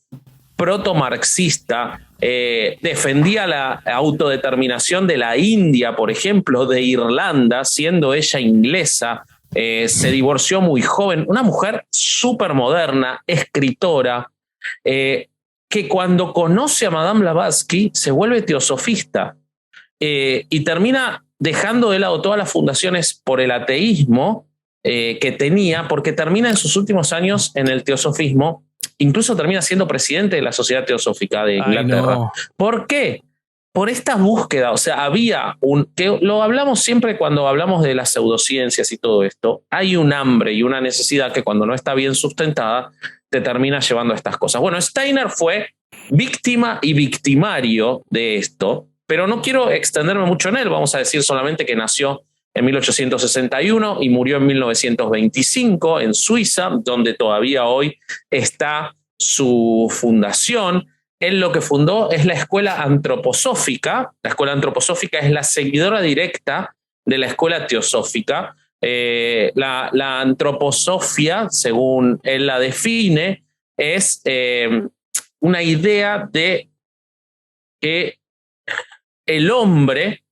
proto-marxista, defendía la autodeterminación de la India, por ejemplo, de Irlanda, siendo ella inglesa, se divorció muy joven, una mujer súper moderna, escritora, que cuando conoce a Madame Blavatsky se vuelve teosofista, y termina dejando de lado todas las fundaciones por el ateísmo que tenía, porque termina en sus últimos años en el teosofismo. Incluso termina siendo presidente de la Sociedad Teosófica de Inglaterra. No. ¿Por qué? Por esta búsqueda. O sea, había que lo hablamos siempre cuando hablamos de las pseudociencias y todo esto. Hay un hambre y una necesidad que, cuando no está bien sustentada, te termina llevando a estas cosas. Bueno, Steiner fue víctima y victimario de esto, pero no quiero extenderme mucho en él. Vamos a decir solamente que nació en 1861 y murió en 1925 en Suiza, donde todavía hoy está su fundación. Él lo que fundó es la Escuela Antroposófica. La Escuela Antroposófica es la seguidora directa de la escuela teosófica. La antroposofia, según él la define, es una idea de que el hombre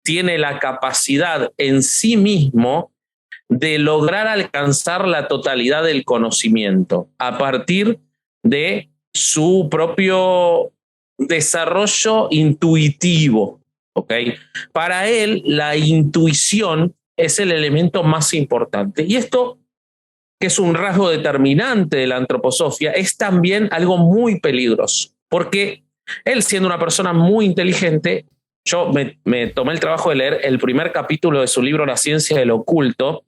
tiene la capacidad en sí mismo de lograr alcanzar la totalidad del conocimiento a partir de su propio desarrollo intuitivo. ¿Okay? Para él, la intuición es el elemento más importante. Y esto, que es un rasgo determinante de la antroposofia, es también algo muy peligroso, porque él, siendo una persona muy inteligente, yo me tomé el trabajo de leer el primer capítulo de su libro La ciencia del oculto,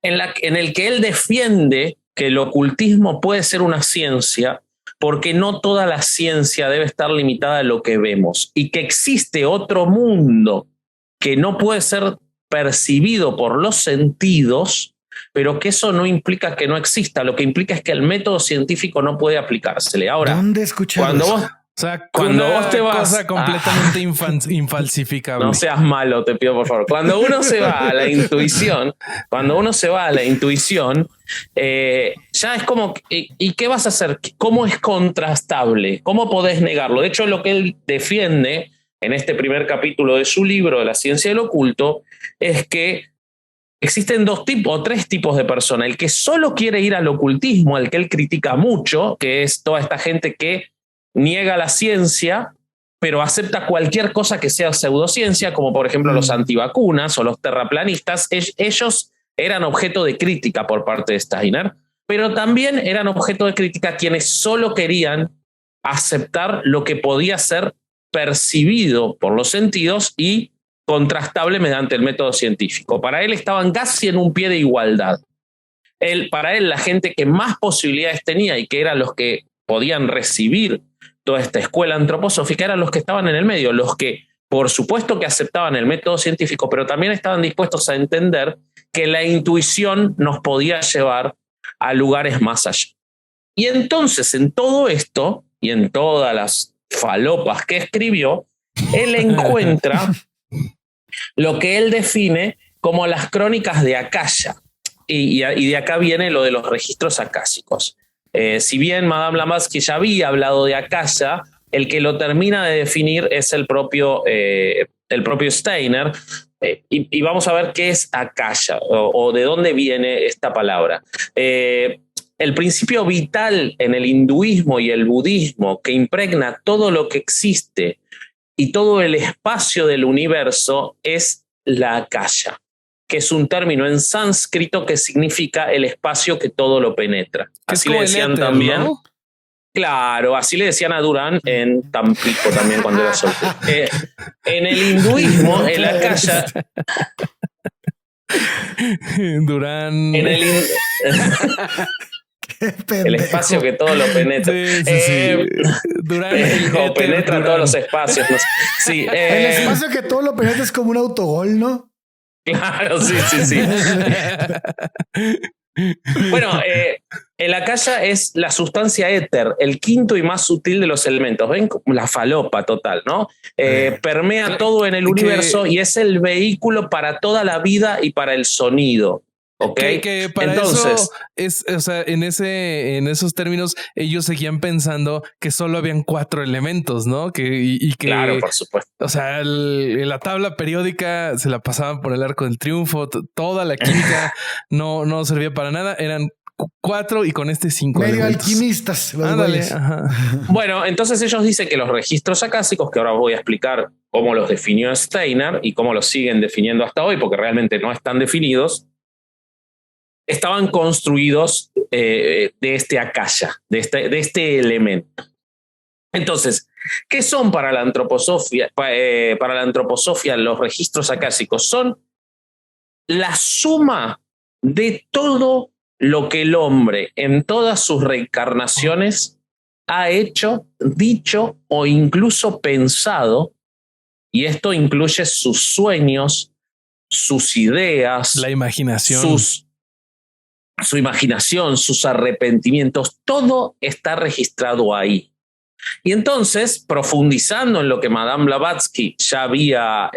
en el que él defiende que el ocultismo puede ser una ciencia, porque no toda la ciencia debe estar limitada a lo que vemos, y que existe otro mundo que no puede ser percibido por los sentidos, pero que eso no implica que no exista. Lo que implica es que el método científico no puede aplicársele. Ahora, ¿dónde escuchas cuando eso? vos, O sea, cuando una vos te vas, cosa completamente infalsificable. no seas malo, te pido por favor. Cuando uno se va a la intuición, ya es como, ¿y qué vas a hacer? ¿Cómo es contrastable? ¿Cómo podés negarlo? De hecho, lo que él defiende en este primer capítulo de su libro, de La ciencia del oculto, es que existen tres tipos de personas. El que solo quiere ir al ocultismo, al que él critica mucho, que es toda esta gente que niega la ciencia, pero acepta cualquier cosa que sea pseudociencia, como por ejemplo los antivacunas o los terraplanistas. Ellos eran objeto de crítica por parte de Steiner, pero también eran objeto de crítica quienes solo querían aceptar lo que podía ser percibido por los sentidos y contrastable mediante el método científico. Para él estaban casi en un pie de igualdad. Para él, la gente que más posibilidades tenía y que eran los que podían recibir toda esta escuela antroposófica eran los que estaban en el medio, los que por supuesto que aceptaban el método científico, pero también estaban dispuestos a entender que la intuición nos podía llevar a lugares más allá. Y entonces, en todo esto y en todas las falopas que escribió, él encuentra lo que él define como las crónicas de Akasha. Y de acá viene lo de los registros acásicos. Si bien Madame Blavatsky ya había hablado de Akasha, el que lo termina de definir es el propio Steiner. Y vamos a ver qué es Akasha o de dónde viene esta palabra. El principio vital en el hinduismo y el budismo que impregna todo lo que existe y todo el espacio del universo es la Akasha, que es un término en sánscrito que significa el espacio que todo lo penetra. Así le decían éter, también, ¿no? Claro, así le decían a Durán en Tampico también cuando era soltero. En el hinduismo, el Akasha... Durán... En el espacio que todo lo penetra. Sí. Durán penetra Durán. Todos los espacios. No sé. Sí, el espacio que todo lo penetra es como un autogol, ¿no? Claro, sí. Bueno, el Akasha es la sustancia éter, el quinto y más sutil de los elementos. ¿Ven? La falopa total, ¿no? Permea todo en el universo y es el vehículo para toda la vida y para el sonido. Okay. Que para entonces, eso es, o sea, en esos términos, ellos seguían pensando que solo habían 4 elementos, ¿no? Y que, claro, por supuesto. O sea, la tabla periódica se la pasaban por el arco del triunfo, toda la química no servía para nada, eran 4 y con 5 medio elementos. Alquimistas. Ándale, bueno, entonces ellos dicen que los registros acásicos, que ahora voy a explicar cómo los definió Steiner y cómo los siguen definiendo hasta hoy, porque realmente no están definidos, estaban construidos de este Akasha, de este elemento. Entonces, ¿qué son para la antroposofia? Para la antroposofia, los registros acásicos son la suma de todo lo que el hombre en todas sus reencarnaciones ha hecho, dicho o incluso pensado, y esto incluye sus sueños, sus ideas, la imaginación, su imaginación, sus arrepentimientos, todo está registrado ahí. Y entonces, profundizando en lo que Madame Blavatsky ya había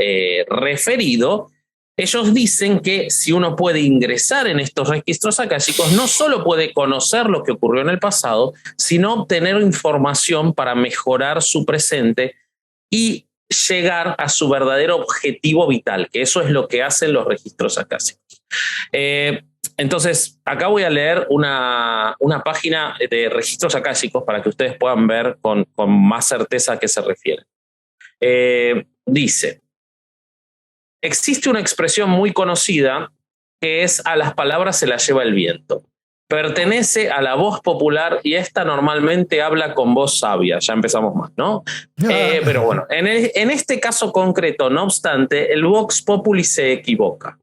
referido, ellos dicen que si uno puede ingresar en estos registros akáshicos, no solo puede conocer lo que ocurrió en el pasado, sino obtener información para mejorar su presente y llegar a su verdadero objetivo vital, que eso es lo que hacen los registros akáshicos. Entonces, acá voy a leer una página de registros akáshicos para que ustedes puedan ver con más certeza a qué se refiere. Dice: existe una expresión muy conocida que es "a las palabras se las lleva el viento". Pertenece a la voz popular y esta normalmente habla con voz sabia. Ya empezamos mal, ¿no? Pero bueno, en este caso concreto, no obstante, el Vox Populi se equivoca.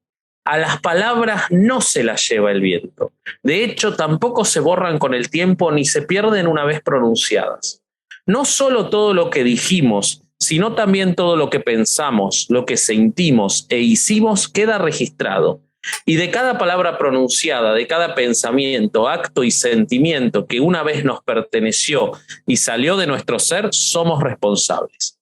A las palabras no se las lleva el viento. De hecho, tampoco se borran con el tiempo ni se pierden una vez pronunciadas. No solo todo lo que dijimos, sino también todo lo que pensamos, lo que sentimos e hicimos queda registrado. Y de cada palabra pronunciada, de cada pensamiento, acto y sentimiento que una vez nos perteneció y salió de nuestro ser, somos responsables.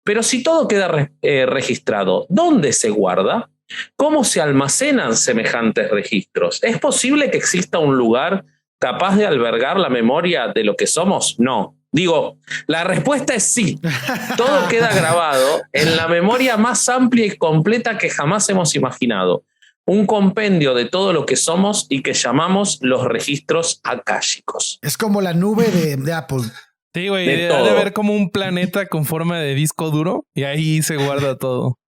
Pero si todo queda registrado, ¿dónde se guarda? ¿Cómo se almacenan semejantes registros? ¿Es posible que exista un lugar capaz de albergar la memoria de lo que somos? No. Digo, la respuesta es sí. Todo queda grabado en la memoria más amplia y completa que jamás hemos imaginado. Un compendio de todo lo que somos y que llamamos los registros akáshicos. Es como la nube de Apple. Sí, güey, ha de ver como un planeta con forma de disco duro y ahí se guarda todo.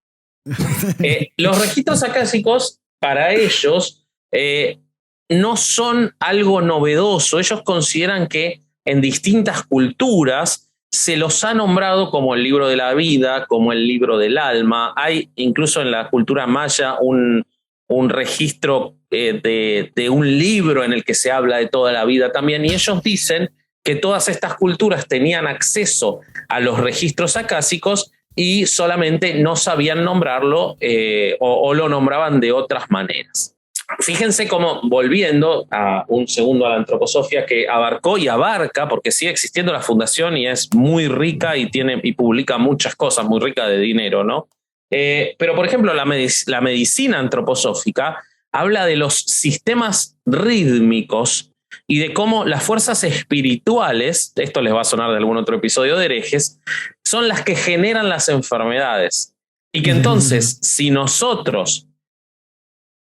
Los registros akáshicos, para ellos, no son algo novedoso. Ellos consideran que en distintas culturas se los ha nombrado como el libro de la vida, como el libro del alma. Hay incluso en la cultura maya un registro de un libro en el que se habla de toda la vida también. Y ellos dicen que todas estas culturas tenían acceso a los registros akáshicos y solamente no sabían nombrarlo o lo nombraban de otras maneras. Fíjense cómo, volviendo a un segundo a la antroposofía, que abarcó y abarca, porque sigue existiendo la fundación y es muy rica y publica muchas cosas, muy rica de dinero, ¿no? Pero, por ejemplo, la medicina antroposófica habla de los sistemas rítmicos y de cómo las fuerzas espirituales, esto les va a sonar de algún otro episodio de herejes, son las que generan las enfermedades. Y que entonces, si nosotros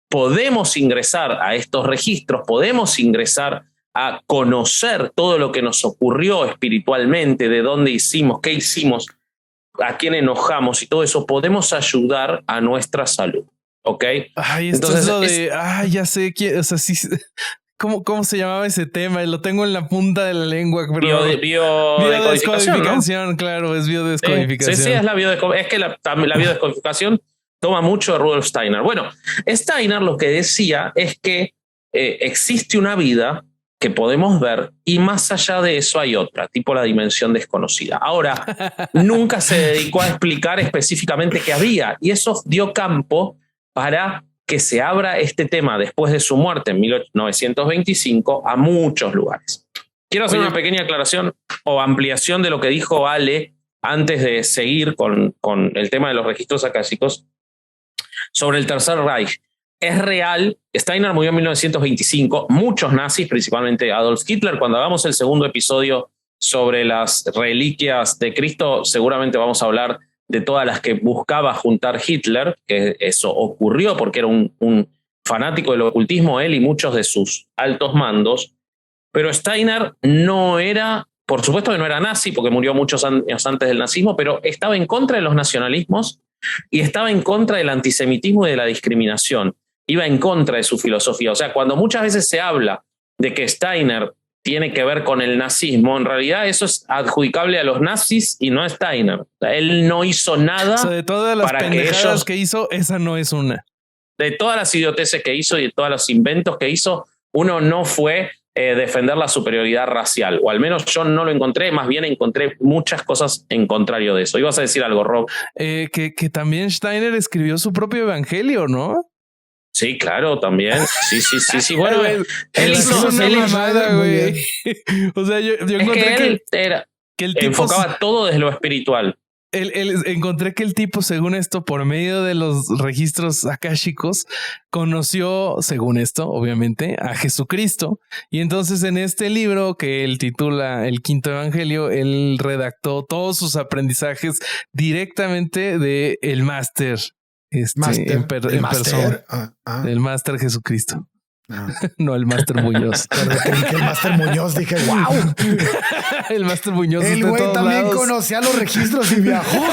podemos ingresar a estos registros, podemos ingresar a conocer todo lo que nos ocurrió espiritualmente, de dónde hicimos, qué hicimos, a quién enojamos y todo eso, podemos ayudar a nuestra salud. ¿Ok? Ay, esto entonces, es lo de... ya sé quién... O sea, sí... ¿Cómo se llamaba ese tema? Lo tengo en la punta de la lengua. Pero biodescodificación, ¿no? Claro, es biodescodificación. Sí, es la biodescodificación. Es que la biodescodificación toma mucho de Rudolf Steiner. Bueno, Steiner lo que decía es que existe una vida que podemos ver y más allá de eso hay otra, tipo la dimensión desconocida. Ahora, nunca se dedicó a explicar específicamente qué había y eso dio campo para que se abra este tema después de su muerte en 1925 a muchos lugares. Quiero hacer una pequeña aclaración o ampliación de lo que dijo Ale antes de seguir con el tema de los registros akáshicos sobre el Tercer Reich. Es real, Steiner murió en 1925, muchos nazis, principalmente Adolf Hitler. Cuando hagamos el segundo episodio sobre las reliquias de Cristo, seguramente vamos a hablar de todas las que buscaba juntar Hitler, que eso ocurrió porque era un fanático del ocultismo, él y muchos de sus altos mandos. Pero Steiner no era, por supuesto que no era nazi, porque murió muchos años antes del nazismo, pero estaba en contra de los nacionalismos y estaba en contra del antisemitismo y de la discriminación. Iba en contra de su filosofía. O sea, cuando muchas veces se habla de que Steiner tiene que ver con el nazismo, en realidad eso es adjudicable a los nazis y no a Steiner. Él no hizo nada. O sea, de todas las pendejadas que hizo, esa no es una. De todas las idioteces que hizo y de todos los inventos que hizo, uno no fue defender la superioridad racial, o al menos yo no lo encontré, más bien encontré muchas cosas en contrario de eso. ¿Ibas a decir algo, Rob? Que también Steiner escribió su propio evangelio, ¿no? Sí, claro, también. Sí. Bueno, él hizo una mamada, güey. O sea, yo encontré que Que el tipo enfocaba todo desde lo espiritual. Encontré que el tipo, según esto, por medio de los registros akáshicos, conoció, según esto, obviamente, a Jesucristo. Y entonces en este libro que él titula El Quinto Evangelio, él redactó todos sus aprendizajes directamente de el máster, en persona, del máster Jesucristo. No, el Máster Muñoz. Creí que el Máster Muñoz, dije, wow. El Máster Muñoz. El güey también conocía los registros y viajó.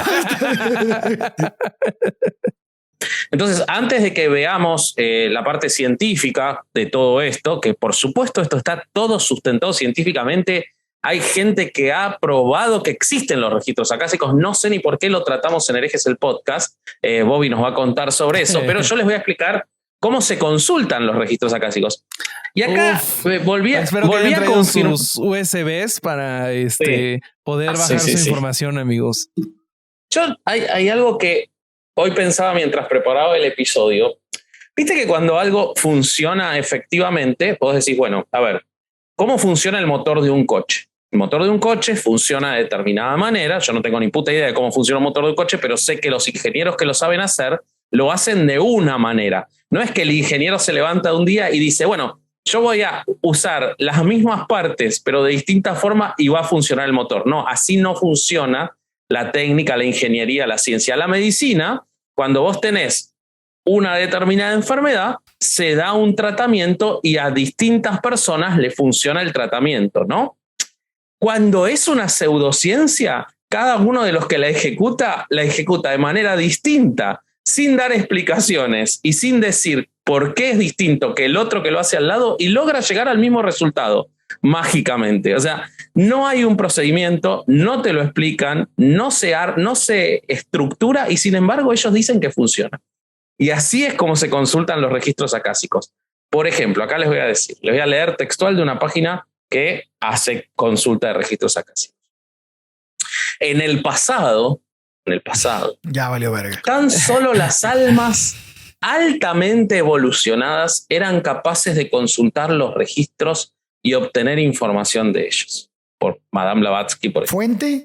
Entonces, antes de que veamos la parte científica de todo esto, que por supuesto esto está todo sustentado científicamente, hay gente que ha probado que existen los registros akáshicos, no sé ni por qué lo tratamos en Herejes el podcast, Bobby nos va a contar sobre eso, pero yo les voy a explicar cómo se consultan los registros akáshicos. Y acá volví a confirmar sus USBs para poder bajar su información, amigos. Hay algo que hoy pensaba mientras preparaba el episodio. Viste que cuando algo funciona efectivamente, vos decís, bueno, a ver, ¿cómo funciona el motor de un coche? El motor de un coche funciona de determinada manera. Yo no tengo ni puta idea de cómo funciona un motor de un coche, pero sé que los ingenieros que lo saben hacer lo hacen de una manera. No es que el ingeniero se levanta un día y dice, bueno, yo voy a usar las mismas partes, pero de distinta forma y va a funcionar el motor. No, así no funciona la técnica, la ingeniería, la ciencia. La medicina, cuando vos tenés una determinada enfermedad, se da un tratamiento y a distintas personas le funciona el tratamiento, ¿no? Cuando es una pseudociencia, cada uno de los que la ejecuta de manera distinta, sin dar explicaciones y sin decir por qué es distinto que el otro que lo hace al lado, y logra llegar al mismo resultado mágicamente. O sea, no hay un procedimiento, no te lo explican, no se estructura, y sin embargo ellos dicen que funciona. Y así es como se consultan los registros akáshicos. Por ejemplo, acá les voy a leer textual de una página que hace consulta de registros akáshicos. En el pasado, ya valió verga. Tan solo las almas altamente evolucionadas eran capaces de consultar los registros y obtener información de ellos. Por Madame Blavatsky, por ejemplo. ¿Fuente?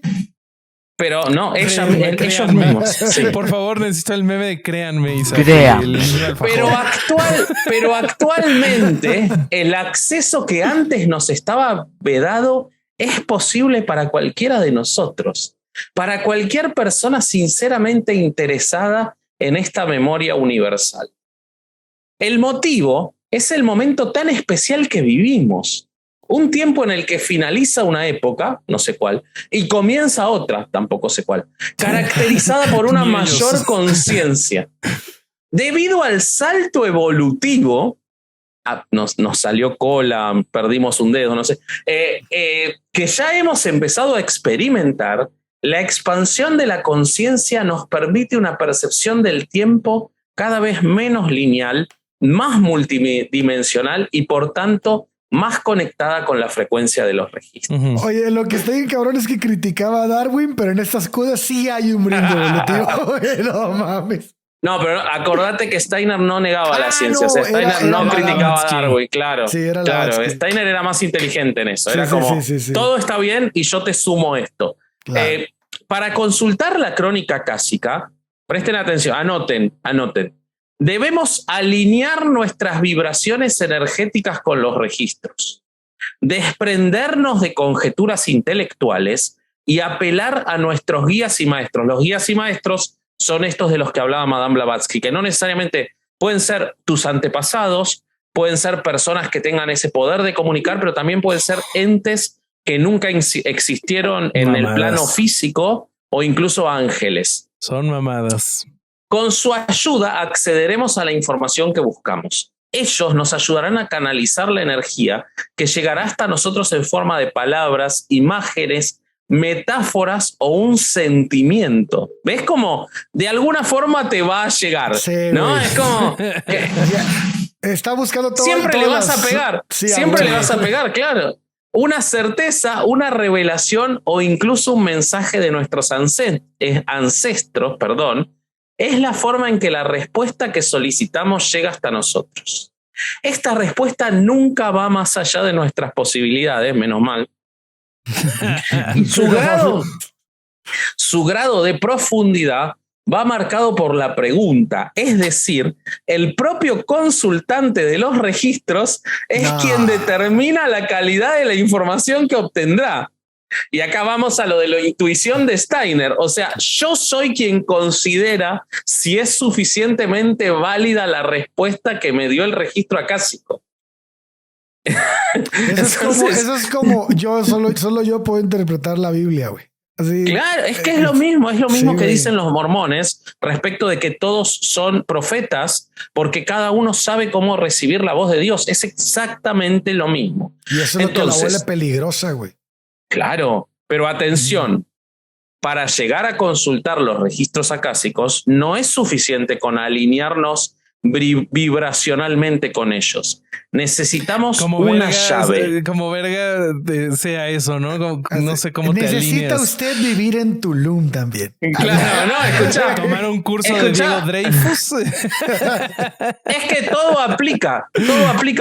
Pero no, ellos mismos. Sí. Por favor, necesito el meme de créanme, Isaac. Pero actualmente el acceso que antes nos estaba vedado es posible para cualquiera de nosotros. Para cualquier persona sinceramente interesada en esta memoria universal. El motivo es el momento tan especial que vivimos. Un tiempo en el que finaliza una época, no sé cuál, y comienza otra, tampoco sé cuál, caracterizada por una mayor conciencia. Debido al salto evolutivo, nos salió cola, perdimos un dedo, no sé, que ya hemos empezado a experimentar, la expansión de la conciencia nos permite una percepción del tiempo cada vez menos lineal, más multidimensional y por tanto más conectada con la frecuencia de los registros. Oye, lo que está bien cabrón es que criticaba a Darwin, pero en estas cosas sí hay un brinco evolutivo. No mames. No, pero acordate que Steiner no negaba la ciencia. O sea, Steiner no criticaba a Darwin, claro. Sí, era claro. Steiner era más inteligente en eso. Era como, todo está bien y yo te sumo esto. Claro. Para consultar la crónica akáshica, presten atención, anoten. Debemos alinear nuestras vibraciones energéticas con los registros, desprendernos de conjeturas intelectuales y apelar a nuestros guías y maestros. Los guías y maestros son estos de los que hablaba Madame Blavatsky, que no necesariamente pueden ser tus antepasados, pueden ser personas que tengan ese poder de comunicar, pero también pueden ser entes que nunca existieron en el plano físico o incluso ángeles. Son mamadas. Con su ayuda accederemos a la información que buscamos. Ellos nos ayudarán a canalizar la energía que llegará hasta nosotros en forma de palabras, imágenes, metáforas o un sentimiento. ¿Ves cómo de alguna forma te va a llegar? Sí, ¿no? Es como... Está buscando todo. Siempre le vas a pegar. Sí, siempre le vas a pegar, claro. Una certeza, una revelación o incluso un mensaje de nuestros ancestros, es la forma en que la respuesta que solicitamos llega hasta nosotros. Esta respuesta nunca va más allá de nuestras posibilidades, menos mal. Y su grado de profundidad va marcado por la pregunta. Es decir, el propio consultante de los registros es quien determina la calidad de la información que obtendrá. Y acá vamos a lo de la intuición de Steiner. O sea, yo soy quien considera si es suficientemente válida la respuesta que me dio el registro acásico. Eso es como yo solo yo puedo interpretar la Biblia, güey. Así, claro, es que es lo mismo que dicen los mormones respecto de que todos son profetas porque cada uno sabe cómo recibir la voz de Dios. Es exactamente lo mismo. Y eso es lo que la vuelve peligrosa, güey. Claro, pero atención, para llegar a consultar los registros acásicos no es suficiente con alinearnos vibracionalmente con ellos. Necesitamos una llave. Como verga sea eso, ¿no? No sé cómo te alineas. Necesita usted vivir en Tulum también. Claro, no, escuchá. Tomar un curso de Diego Dreyfus. Es que todo aplica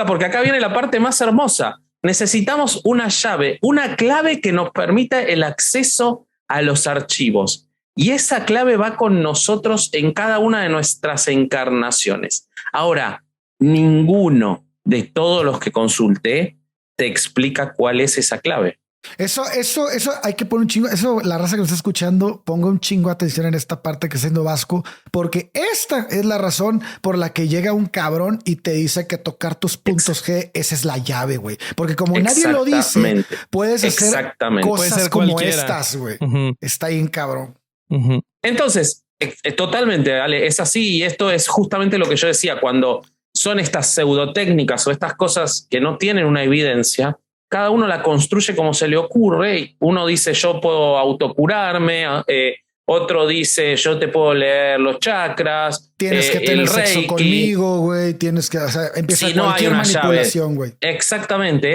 porque acá viene la parte más hermosa. Necesitamos una llave, una clave que nos permita el acceso a los archivos. Y esa clave va con nosotros en cada una de nuestras encarnaciones. Ahora, ninguno de todos los que consulté te explica cuál es esa clave. Eso hay que poner un chingo. Eso, la raza que nos está escuchando, ponga un chingo de atención en esta parte que es siendo vasco, porque esta es la razón por la que llega un cabrón y te dice que tocar tus puntos G, esa es la llave, güey. Porque como nadie lo dice, puedes hacer cosas como cualquiera. Estas, güey. Está bien, cabrón. Entonces, totalmente, Ale, es así. Y esto es justamente lo que yo decía cuando son estas pseudotécnicas o estas cosas que no tienen una evidencia. Cada uno la construye como se le ocurre. Uno dice, yo puedo autocurarme. Otro dice, yo te puedo leer los chakras. Tienes que tener sexo conmigo, güey. Tienes que, empieza cualquier manipulación, güey. Exactamente.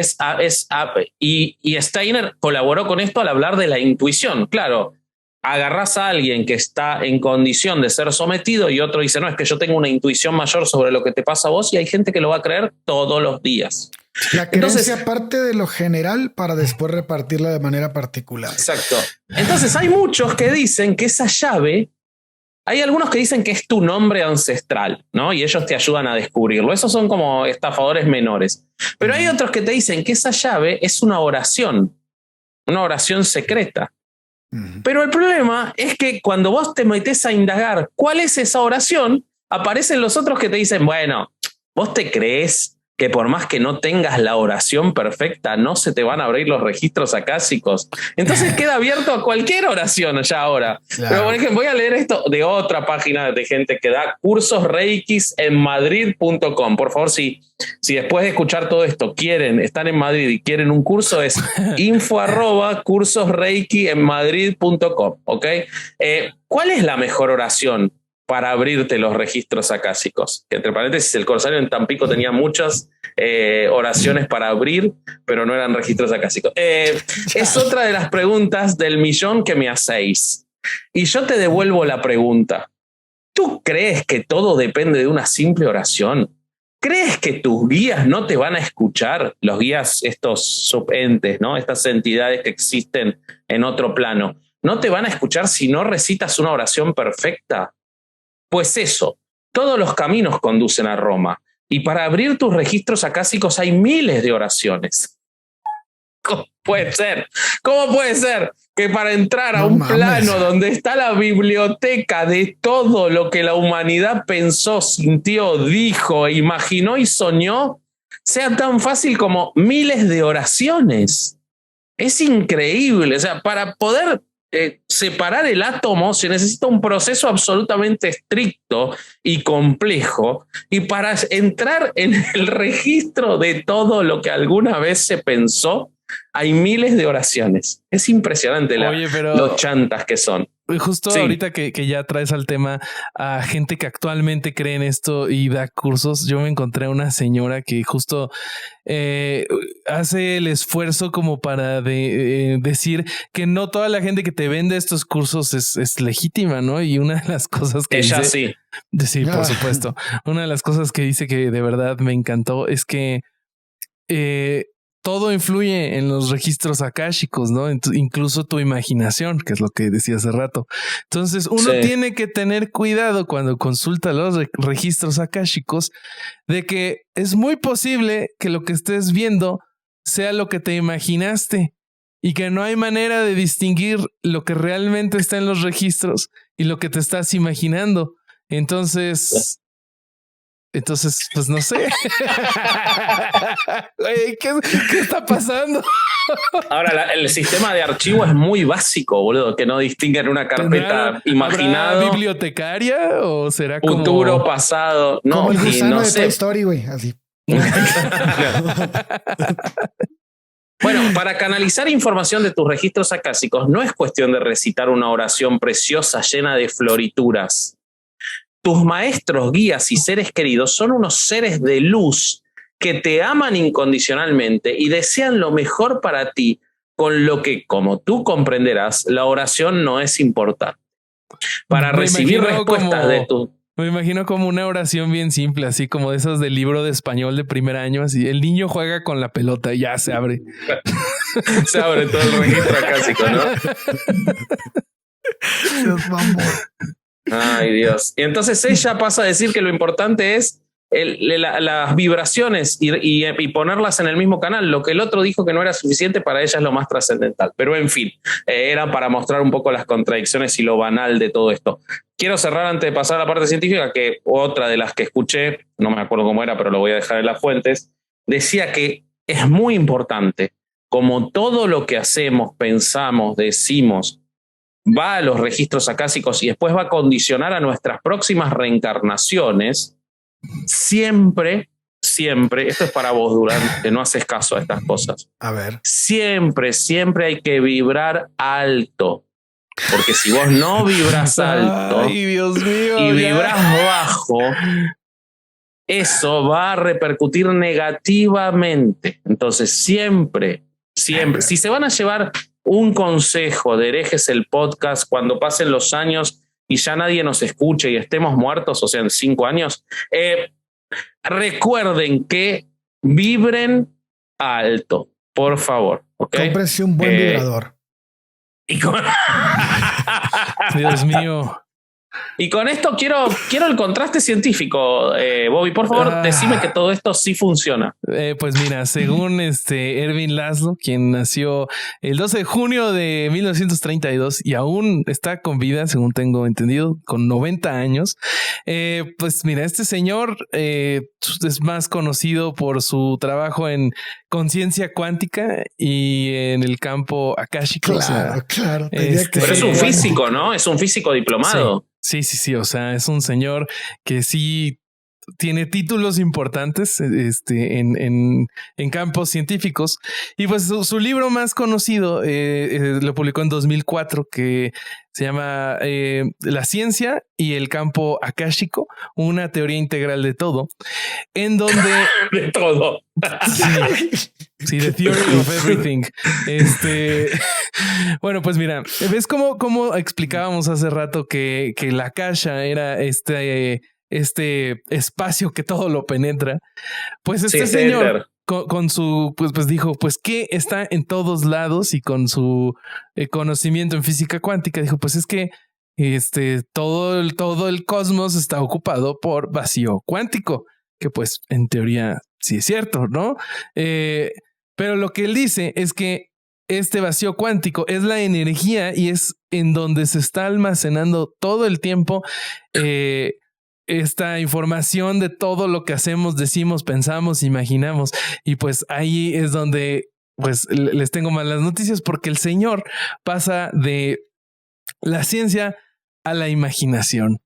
Y Steiner colaboró con esto al hablar de la intuición. Claro, agarrás a alguien que está en condición de ser sometido y otro dice, no, es que yo tengo una intuición mayor sobre lo que te pasa a vos, y hay gente que lo va a creer todos los días. La creencia parte de lo general para después repartirla de manera particular. Exacto. Entonces hay muchos que dicen que esa llave, hay algunos que dicen que es tu nombre ancestral, ¿no? Y ellos te ayudan a descubrirlo. Esos son como estafadores menores. Pero hay otros que te dicen que esa llave es una oración secreta. Pero el problema es que cuando vos te metés a indagar cuál es esa oración, aparecen los otros que te dicen, bueno, vos te crees que por más que no tengas la oración perfecta, no se te van a abrir los registros acásicos. Entonces queda abierto a cualquier oración ya ahora. Claro. Pero por ejemplo, voy a leer esto de otra página de gente que da cursos reikis en madrid.com. Por favor, si después de escuchar todo esto están en Madrid y quieren un curso, es info@cursosreiki-en-madrid.com. ¿Ok? ¿Cuál es la mejor oración para abrirte los registros acásicos? Que entre paréntesis, el Corsario en Tampico tenía muchas oraciones para abrir, pero no eran registros acásicos. Es otra de las preguntas del millón que me hacéis. Y yo te devuelvo la pregunta. ¿Tú crees que todo depende de una simple oración? ¿Crees que tus guías no te van a escuchar? Los guías, estos subentes, ¿no? Estas entidades que existen en otro plano, ¿no te van a escuchar si no recitas una oración perfecta? Pues eso, todos los caminos conducen a Roma, y para abrir tus registros acásicos hay miles de oraciones. ¿Cómo puede ser? ¿Cómo puede ser que para entrar a un plano donde está la biblioteca de todo lo que la humanidad pensó, sintió, dijo, imaginó y soñó, sea tan fácil como miles de oraciones? Es increíble. O sea, para poder separar el átomo se necesita un proceso absolutamente estricto y complejo, y para entrar en el registro de todo lo que alguna vez se pensó hay miles de oraciones. Es impresionante los chantas que son. Justo ahorita que ya traes al tema a gente que actualmente cree en esto y da cursos, yo me encontré a una señora que justo hace el esfuerzo como para decir que no toda la gente que te vende estos cursos es legítima, ¿no? Y una de las cosas que ella dice, sí, por supuesto. Una de las cosas que dice que de verdad me encantó es que todo influye en los registros akáshicos, ¿no? Incluso tu imaginación, que es lo que decía hace rato. Entonces, uno tiene que tener cuidado cuando consulta los registros akáshicos de que es muy posible que lo que estés viendo sea lo que te imaginaste y que no hay manera de distinguir lo que realmente está en los registros y lo que te estás imaginando. Entonces, pues no sé. ¿Qué está pasando? Ahora, el sistema de archivo es muy básico, boludo, que no distinguen una carpeta imaginado. ¿Habrá bibliotecaria o será como futuro, pasado? No, como el gusano no de sé. Toy Story, güey, así. Bueno, para canalizar información de tus registros akáshicos no es cuestión de recitar una oración preciosa llena de florituras. Tus maestros, guías y seres queridos son unos seres de luz que te aman incondicionalmente y desean lo mejor para ti, con lo que, como tú comprenderás, la oración no es importante. Para recibir respuestas de tu... Me imagino como una oración bien simple, así como de esas del libro de español de primer año, así el niño juega con la pelota y ya se abre. Se abre todo el registro acásico, ¿no? Dios, mamón. Ay, Dios. Y entonces ella pasa a decir que lo importante es las vibraciones y ponerlas en el mismo canal. Lo que el otro dijo que no era suficiente, para ella es lo más trascendental. Pero en fin, era para mostrar un poco las contradicciones y lo banal de todo esto. Quiero cerrar antes de pasar a la parte científica, que otra de las que escuché, no me acuerdo cómo era, pero lo voy a dejar en las fuentes, decía que es muy importante, como todo lo que hacemos, pensamos, decimos, va a los registros acásicos y después va a condicionar a nuestras próximas reencarnaciones. Siempre, esto es para vos, Durán, que no haces caso a estas cosas. A ver. Siempre hay que vibrar alto. Porque si vos no vibras alto, ay, Dios mío, y vibras bajo, eso va a repercutir negativamente. Entonces, siempre, si se van a llevar un consejo de Herejes el podcast cuando pasen los años y ya nadie nos escuche y estemos muertos, o sea, en 5 años, recuerden que vibren alto, por favor. ¿Okay? Cómprense un buen vibrador. Dios mío. Y con esto quiero el contraste científico, Bobby. Por favor, decime que todo esto sí funciona. Pues mira, según Ervin Laszlo, quien nació el 12 de junio de 1932 y aún está con vida, según tengo entendido, con 90 años. Pues mira, este señor es más conocido por su trabajo en conciencia cuántica y en el campo akáshico. Claro. Pero es un físico, ¿no? Es un físico diplomado. Sí. O sea, es un señor que sí tiene títulos importantes en campos científicos. Y pues su libro más conocido lo publicó en 2004, que se llama La ciencia y el campo akáshico, una teoría integral de todo, en donde... de todo. Sí, The Theory of Everything. Bueno, pues mira, ¿ves cómo explicábamos hace rato que la akasha era este espacio que todo lo penetra? Pues este señor con su pues dijo, pues que está en todos lados, y con su conocimiento en física cuántica dijo, pues es que todo el cosmos está ocupado por vacío cuántico, que pues en teoría sí es cierto, ¿no? Pero lo que él dice es que este vacío cuántico es la energía y es en donde se está almacenando todo el tiempo esta información de todo lo que hacemos, decimos, pensamos, imaginamos. Y pues ahí es donde pues les tengo malas noticias, porque el señor pasa de la ciencia a la imaginación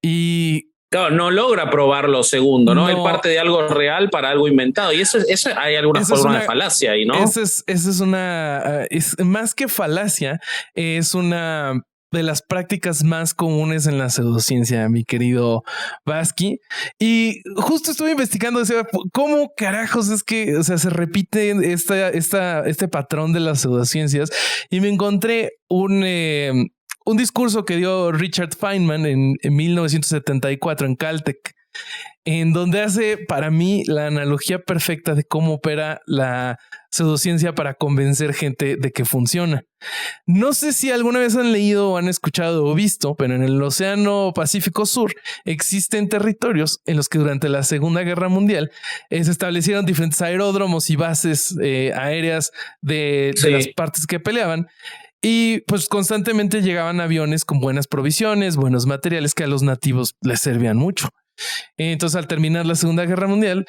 y claro, no logra probar lo segundo, ¿no? Él parte de algo real para algo inventado. Y eso hay alguna forma de falacia ahí, ¿no? Esa es una... es más que falacia, es una de las prácticas más comunes en la pseudociencia, mi querido Vazquy. Y justo estuve investigando, o sea, cómo carajos es que, o sea, se repite este patrón de las pseudociencias, y me encontré un discurso que dio Richard Feynman en 1974 en Caltech. en donde hace para mí la analogía perfecta de cómo opera la pseudociencia para convencer gente de que funciona. No sé si alguna vez han leído o han escuchado o visto, pero en el Océano Pacífico Sur existen territorios en los que durante la Segunda Guerra Mundial se establecieron diferentes aeródromos y bases aéreas de las partes que peleaban. Y pues constantemente llegaban aviones con buenas provisiones, buenos materiales que a los nativos les servían mucho. Entonces, al terminar la Segunda Guerra Mundial,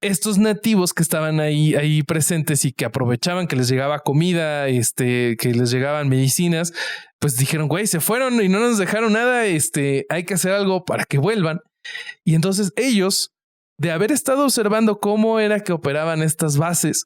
estos nativos que estaban ahí presentes y que aprovechaban que les llegaba comida, que les llegaban medicinas, pues dijeron, güey, se fueron y no nos dejaron nada, hay que hacer algo para que vuelvan. Y entonces ellos, de haber estado observando cómo era que operaban estas bases,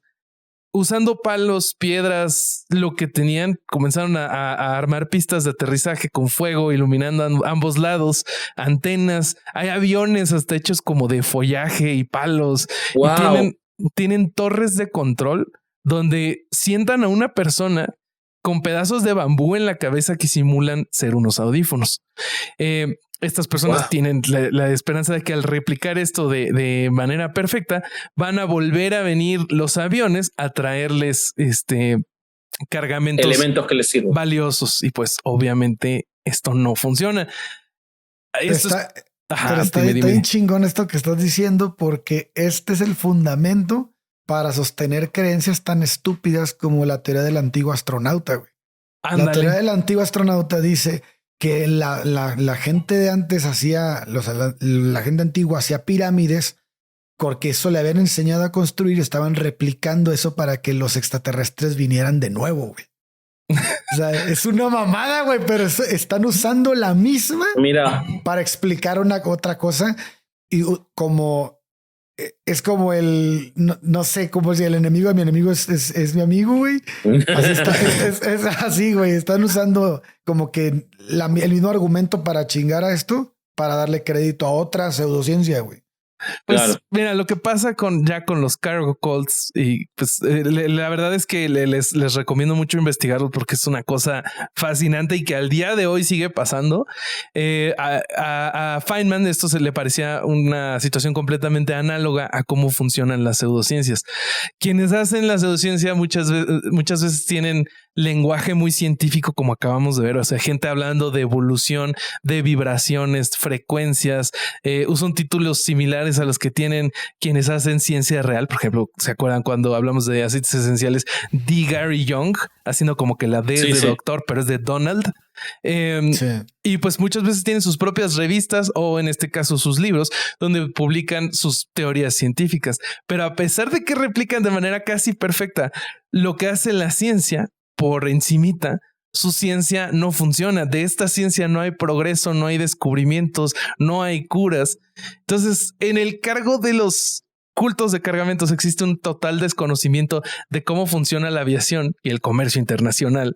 usando palos, piedras, lo que tenían, comenzaron a armar pistas de aterrizaje con fuego, iluminando ambos lados, antenas. Hay aviones hasta hechos como de follaje y palos. Wow. Y tienen torres de control donde sientan a una persona con pedazos de bambú en la cabeza que simulan ser unos audífonos. Estas personas tienen la esperanza de que al replicar esto de manera perfecta van a volver a venir los aviones a traerles cargamentos, elementos que les sirven, valiosos. Y pues obviamente esto no funciona. Está bien chingón esto que estás diciendo, porque este es el fundamento para sostener creencias tan estúpidas como la teoría del antiguo astronauta, güey. La teoría del antiguo astronauta dice que la gente de antes la gente antigua hacía pirámides porque eso le habían enseñado a construir y estaban replicando eso para que los extraterrestres vinieran de nuevo, güey. O sea, es una mamada, güey, pero están usando la misma para explicar otra cosa. Y es como no sé, como si el enemigo de mi enemigo es mi amigo, güey. Así es así, güey. Están usando como que el mismo argumento para chingar a esto, para darle crédito a otra pseudociencia, güey. Pues mira, lo que pasa con los cargo cults, y pues la verdad es que les recomiendo mucho investigarlo porque es una cosa fascinante y que al día de hoy sigue pasando. A Feynman esto se le parecía una situación completamente análoga a cómo funcionan las pseudociencias. Quienes hacen la pseudociencia muchas veces tienen lenguaje muy científico, como acabamos de ver. O sea, gente hablando de evolución, de vibraciones, frecuencias, usan títulos similares a los que tienen quienes hacen ciencia real. Por ejemplo, ¿se acuerdan cuando hablamos de aceites esenciales? D. Gary Young, haciendo como que la D es de doctor, pero es de Donald. Y pues muchas veces tienen sus propias revistas o en este caso sus libros donde publican sus teorías científicas. Pero a pesar de que replican de manera casi perfecta lo que hace la ciencia por encimita, su ciencia no funciona. De esta ciencia no hay progreso, no hay descubrimientos, no hay curas. Entonces, en el cargo de los cultos de cargamentos existe un total desconocimiento de cómo funciona la aviación y el comercio internacional.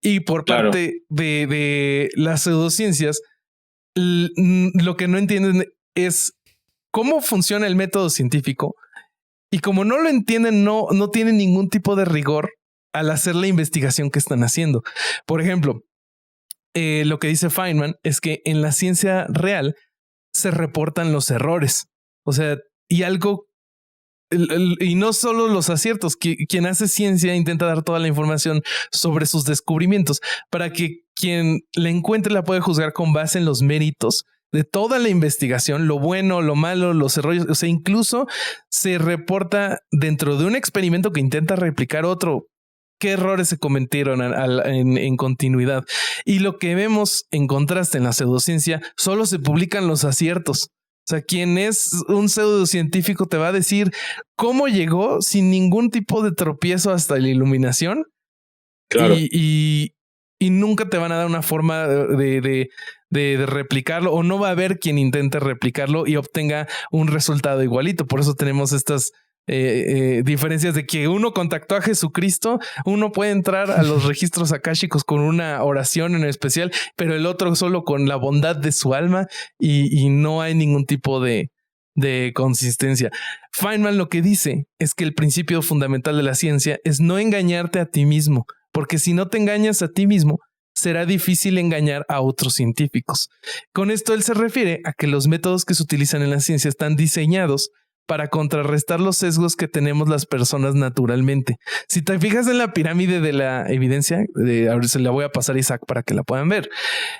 Y por parte de las pseudociencias, lo que no entienden es cómo funciona el método científico. Y como no lo entienden, no tienen ningún tipo de rigor al hacer la investigación que están haciendo. Por ejemplo, lo que dice Feynman es que en la ciencia real se reportan los errores. O sea, y no solo los aciertos. Quien hace ciencia intenta dar toda la información sobre sus descubrimientos para que quien la encuentre la pueda juzgar con base en los méritos de toda la investigación, lo bueno, lo malo, los errores. O sea, incluso se reporta dentro de un experimento que intenta replicar otro. ¿Qué errores se cometieron en continuidad? Y lo que vemos en contraste en la pseudociencia, solo se publican los aciertos. O sea, quien es un pseudocientífico te va a decir cómo llegó sin ningún tipo de tropiezo hasta la iluminación. Claro. Y nunca te van a dar una forma de replicarlo, o no va a haber quien intente replicarlo y obtenga un resultado igualito. Por eso tenemos estas diferencias de que uno contactó a Jesucristo, uno puede entrar a los registros akáshicos con una oración en especial, pero el otro solo con la bondad de su alma y no hay ningún tipo de consistencia. Feynman lo que dice es que el principio fundamental de la ciencia es no engañarte a ti mismo, porque si no te engañas a ti mismo, será difícil engañar a otros científicos. Con esto él se refiere a que los métodos que se utilizan en la ciencia están diseñados para contrarrestar los sesgos que tenemos las personas naturalmente. Si te fijas en la pirámide de la evidencia, ahora se la voy a pasar a Isaac para que la puedan ver,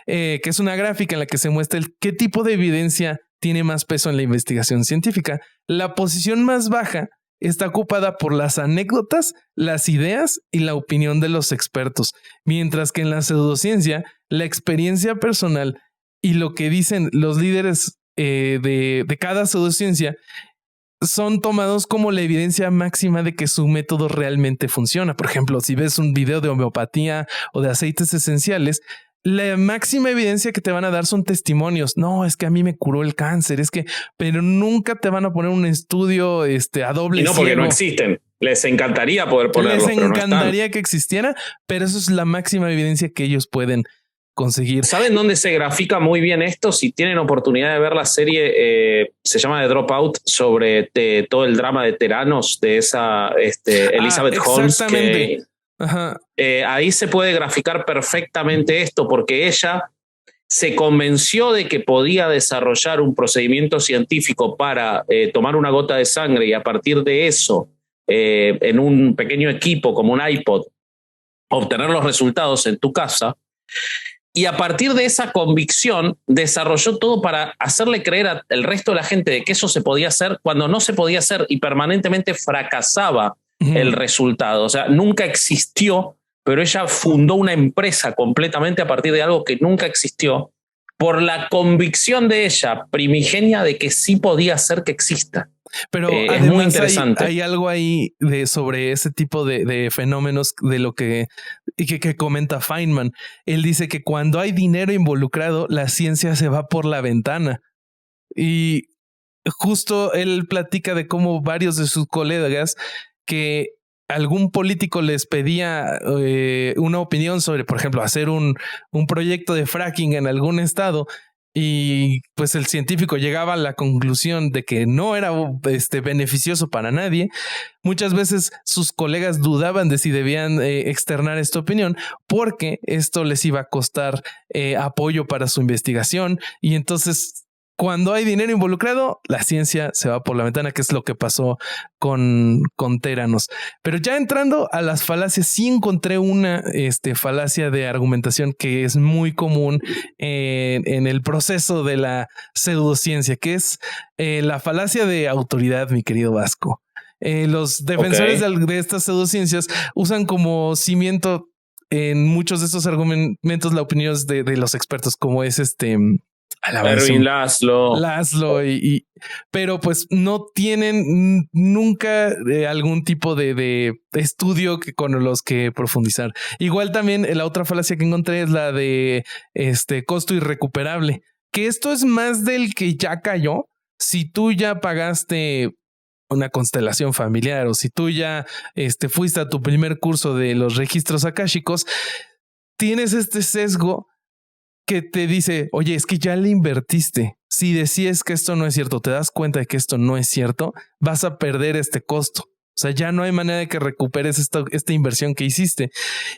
que es una gráfica en la que se muestra qué tipo de evidencia tiene más peso en la investigación científica. La posición más baja está ocupada por las anécdotas, las ideas y la opinión de los expertos, mientras que en la pseudociencia, la experiencia personal y lo que dicen los líderes de cada pseudociencia son tomados como la evidencia máxima de que su método realmente funciona. Por ejemplo, si ves un video de homeopatía o de aceites esenciales, la máxima evidencia que te van a dar son testimonios. No, es que a mí me curó el cáncer, pero nunca te van a poner un estudio a doble y no, porque no existen. Les encantaría poder ponerlos. Les encantaría que existiera, pero eso es la máxima evidencia que ellos pueden conseguir. ¿Saben dónde se grafica muy bien esto? Si tienen oportunidad de ver la serie, se llama The Dropout, sobre todo el drama de Theranos de esa Elizabeth Holmes. Ahí se puede graficar perfectamente esto, porque ella se convenció de que podía desarrollar un procedimiento científico para tomar una gota de sangre y a partir de eso, en un pequeño equipo como un iPod, obtener los resultados en tu casa. Y a partir de esa convicción desarrolló todo para hacerle creer al resto de la gente de que eso se podía hacer cuando no se podía hacer y permanentemente fracasaba el resultado. O sea, nunca existió, pero ella fundó una empresa completamente a partir de algo que nunca existió por la convicción de ella primigenia de que sí podía ser que exista. Pero es muy interesante. Hay algo ahí sobre ese tipo de fenómenos de lo que comenta Feynman. Él dice que cuando hay dinero involucrado, la ciencia se va por la ventana. Y justo él platica de cómo varios de sus colegas que algún político les pedía una opinión sobre, por ejemplo, hacer un proyecto de fracking en algún estado. Y pues el científico llegaba a la conclusión de que no era beneficioso para nadie. Muchas veces sus colegas dudaban de si debían externar esta opinión porque esto les iba a costar apoyo para su investigación. Y entonces, cuando hay dinero involucrado, la ciencia se va por la ventana, que es lo que pasó con Theranos. Pero ya entrando a las falacias, sí encontré una falacia de argumentación que es muy común en el proceso de la pseudociencia, que es la falacia de autoridad, mi querido Vasco. Los defensores de estas pseudociencias usan como cimiento en muchos de estos argumentos la opinión de los expertos, como es Erwin Laszlo, pero pues no tienen nunca algún tipo de estudio con los que profundizar. Igual también la otra falacia que encontré es la de costo irrecuperable, que esto es más del que ya cayó. Si tú ya pagaste una constelación familiar o si tú ya fuiste a tu primer curso de los registros akáshicos, tienes este sesgo que te dice, oye, es que ya le invertiste. Si decides que esto no es cierto, te das cuenta de que esto no es cierto, vas a perder este costo. O sea, ya no hay manera de que recuperes esta inversión que hiciste.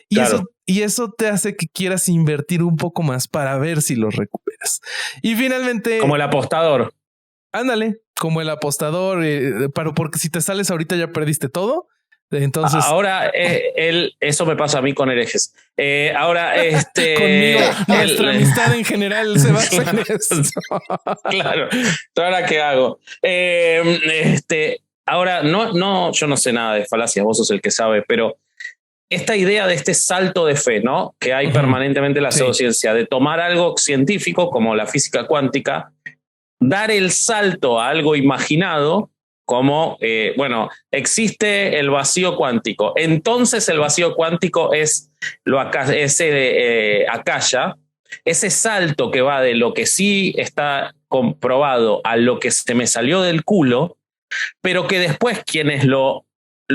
Y, claro, eso te hace que quieras invertir un poco más para ver si lo recuperas. Y finalmente... Como el apostador. Ándale, como el apostador, pero porque si te sales ahorita ya perdiste todo. Entonces, ahora eso me pasa a mí con herejes. Ahora, conmigo, nuestra amistad en general se basa en eso. Claro. ¿Ahora qué hago? Ahora, no, yo no sé nada de falacias, vos sos el que sabe, pero esta idea de este salto de fe, ¿no? Que hay permanentemente en la pseudociencia, de tomar algo científico como la física cuántica, dar el salto a algo imaginado, como, existe el vacío cuántico. Entonces el vacío cuántico es Akasha, ese salto que va de lo que sí está comprobado a lo que se me salió del culo, pero que después quienes lo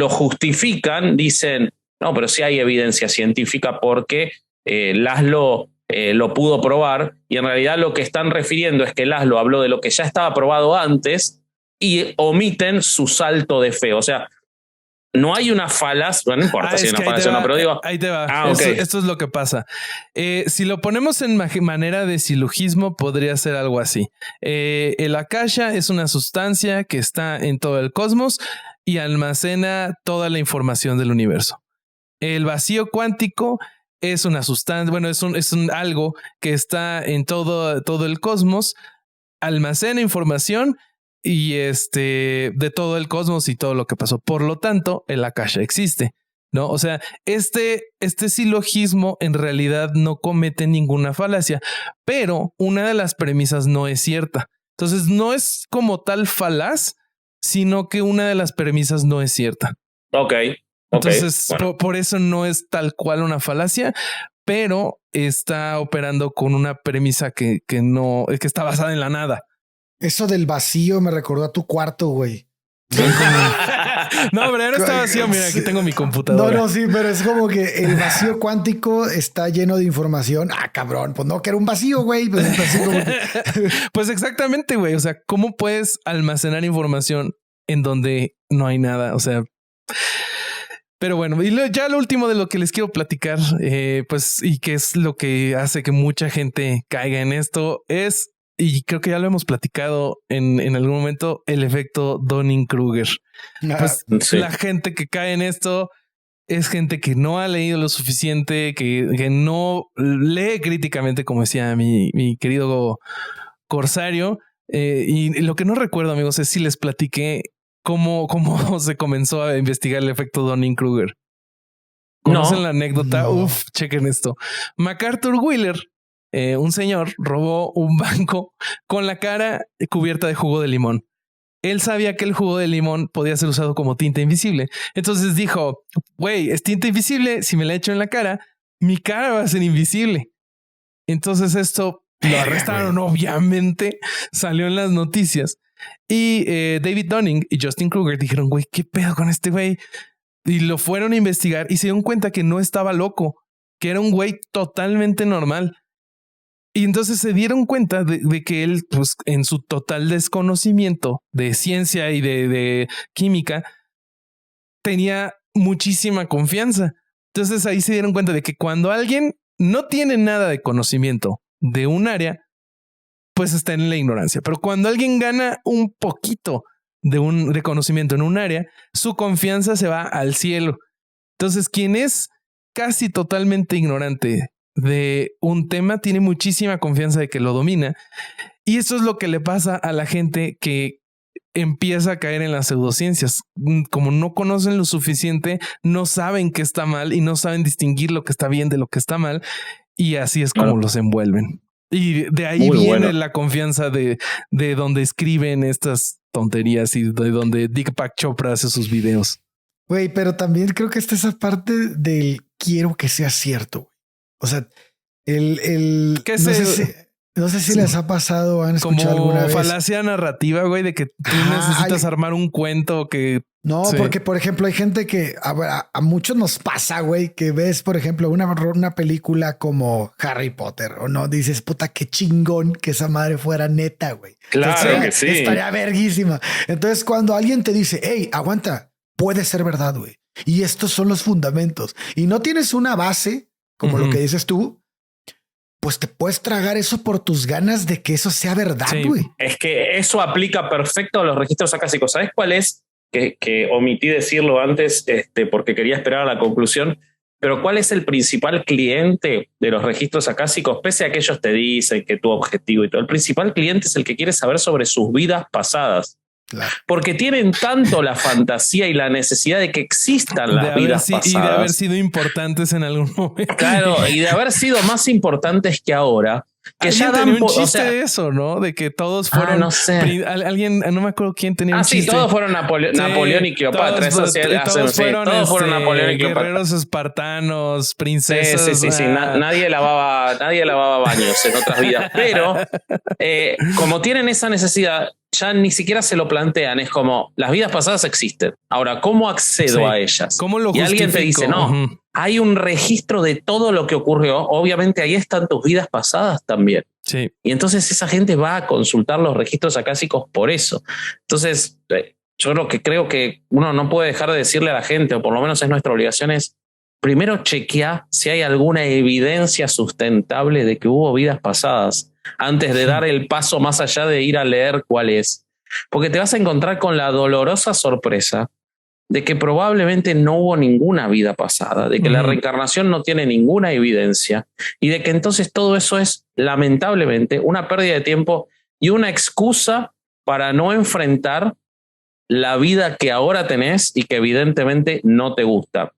justifican dicen, no, pero sí hay evidencia científica porque Laszlo lo pudo probar, y en realidad lo que están refiriendo es que Laszlo habló de lo que ya estaba probado antes y omiten su salto de fe. O sea, no hay una falacia, no importa si hay una falacia o no, pero digo... Ahí te va. Okay. Esto es lo que pasa. Si lo ponemos en manera de silogismo, podría ser algo así. El Akasha es una sustancia que está en todo el cosmos y almacena toda la información del universo. El vacío cuántico es una sustancia, bueno, es un algo que está en todo el cosmos, almacena información y de todo el cosmos y todo lo que pasó. Por lo tanto, el Akasha existe, ¿no? O sea, este silogismo en realidad no comete ninguna falacia, pero una de las premisas no es cierta. Entonces, no es como tal falaz, sino que una de las premisas no es cierta. Ok. Entonces, bueno. por eso no es tal cual una falacia, pero está operando con una premisa que está basada en la nada. Eso del vacío me recordó a tu cuarto, güey. No, pero no está vacío. Mira, aquí tengo mi computadora. No, sí, pero es como que el vacío cuántico está lleno de información. Ah, cabrón, pues no, que era un vacío, güey. Pues, así como que... Pues exactamente, güey. O sea, ¿cómo puedes almacenar información en donde no hay nada? O sea... Pero bueno, y ya lo último de lo que les quiero platicar, pues, y que es lo que hace que mucha gente caiga en esto, es, y creo que ya lo hemos platicado en algún momento, el efecto Dunning-Kruger. Pues sí. La gente que cae en esto es gente que no ha leído lo suficiente, que no lee críticamente, como decía mi querido Corsario. Y lo que no recuerdo, amigos, es si les platiqué cómo se comenzó a investigar el efecto Dunning-Kruger. ¿Conocen la anécdota? No. Uf, chequen esto. MacArthur Wheeler, un señor, robó un banco con la cara cubierta de jugo de limón. Él sabía que el jugo de limón podía ser usado como tinta invisible. Entonces dijo, güey, es tinta invisible. Si me la echo en la cara, mi cara va a ser invisible. Entonces esto lo arrestaron, obviamente. Salió en las noticias. Y David Dunning y Justin Kruger dijeron, güey, ¿qué pedo con este güey? Y lo fueron a investigar y se dieron cuenta que no estaba loco, que era un güey totalmente normal. Y entonces se dieron cuenta de que él, pues en su total desconocimiento de ciencia y de química, tenía muchísima confianza. Entonces ahí se dieron cuenta de que cuando alguien no tiene nada de conocimiento de un área, pues está en la ignorancia. Pero cuando alguien gana un poquito de conocimiento en un área, su confianza se va al cielo. Entonces, quien es casi totalmente ignorante de un tema tiene muchísima confianza de que lo domina. Y eso es lo que le pasa a la gente que empieza a caer en las pseudociencias. Como no conocen lo suficiente, no saben que está mal y no saben distinguir lo que está bien de lo que está mal. Y así es como los envuelven. Y de ahí viene la confianza de donde escriben estas tonterías y de donde Deepak Chopra hace sus videos. Güey, pero también creo que está esa parte del quiero que sea cierto. O sea, no sé si les ha pasado o han escuchado como alguna vez. Falacia narrativa, güey, de que tú necesitas armar un cuento que... No, sí. Porque, por ejemplo, hay gente que a muchos nos pasa, güey, que ves, por ejemplo, una película como Harry Potter o no, dices, puta, qué chingón que esa madre fuera neta, güey. Claro que sí. Estaría verguísima. Entonces, cuando alguien te dice, hey, aguanta, puede ser verdad, güey. Y estos son los fundamentos. Y no tienes una base, como lo que dices tú, pues te puedes tragar eso por tus ganas de que eso sea verdad, güey. Sí. Es que eso aplica perfecto a los registros acásicos. ¿Sabes cuál es? Que omití decirlo antes porque quería esperar a la conclusión, pero ¿cuál es el principal cliente de los registros acásicos? Pese a que ellos te dicen que tu objetivo y todo, el principal cliente es el que quiere saber sobre sus vidas pasadas. Claro. Porque tienen tanto la fantasía y la necesidad de que existan las vidas pasadas. Y de haber sido importantes en algún momento. Claro, y de haber sido más importantes que ahora. Que ya dan un chiste de eso, ¿no? De que todos fueron... no sé. Alguien, no me acuerdo quién tenía un chiste. Sí, todos fueron Napoleón y Cleopatra. Todos fueron Napoleón y Cleopatra. Guerreros espartanos, princesas. Sí. Nadie lavaba baños en otras vidas. Pero como tienen esa necesidad, ya ni siquiera se lo plantean. Es como, las vidas pasadas existen. Ahora, ¿cómo accedo a ellas? ¿Cómo lo justifico? Y alguien te dice, no, hay un registro de todo lo que ocurrió. Obviamente ahí están tus vidas pasadas también. Sí. Y entonces esa gente va a consultar los registros acásicos por eso. Entonces, yo creo que uno no puede dejar de decirle a la gente, o por lo menos es nuestra obligación, es primero chequear si hay alguna evidencia sustentable de que hubo vidas pasadas antes de dar el paso más allá de ir a leer cuál es. Porque te vas a encontrar con la dolorosa sorpresa de que probablemente no hubo ninguna vida pasada, de que la reencarnación no tiene ninguna evidencia y de que entonces todo eso es lamentablemente una pérdida de tiempo y una excusa para no enfrentar la vida que ahora tenés y que evidentemente no te gusta.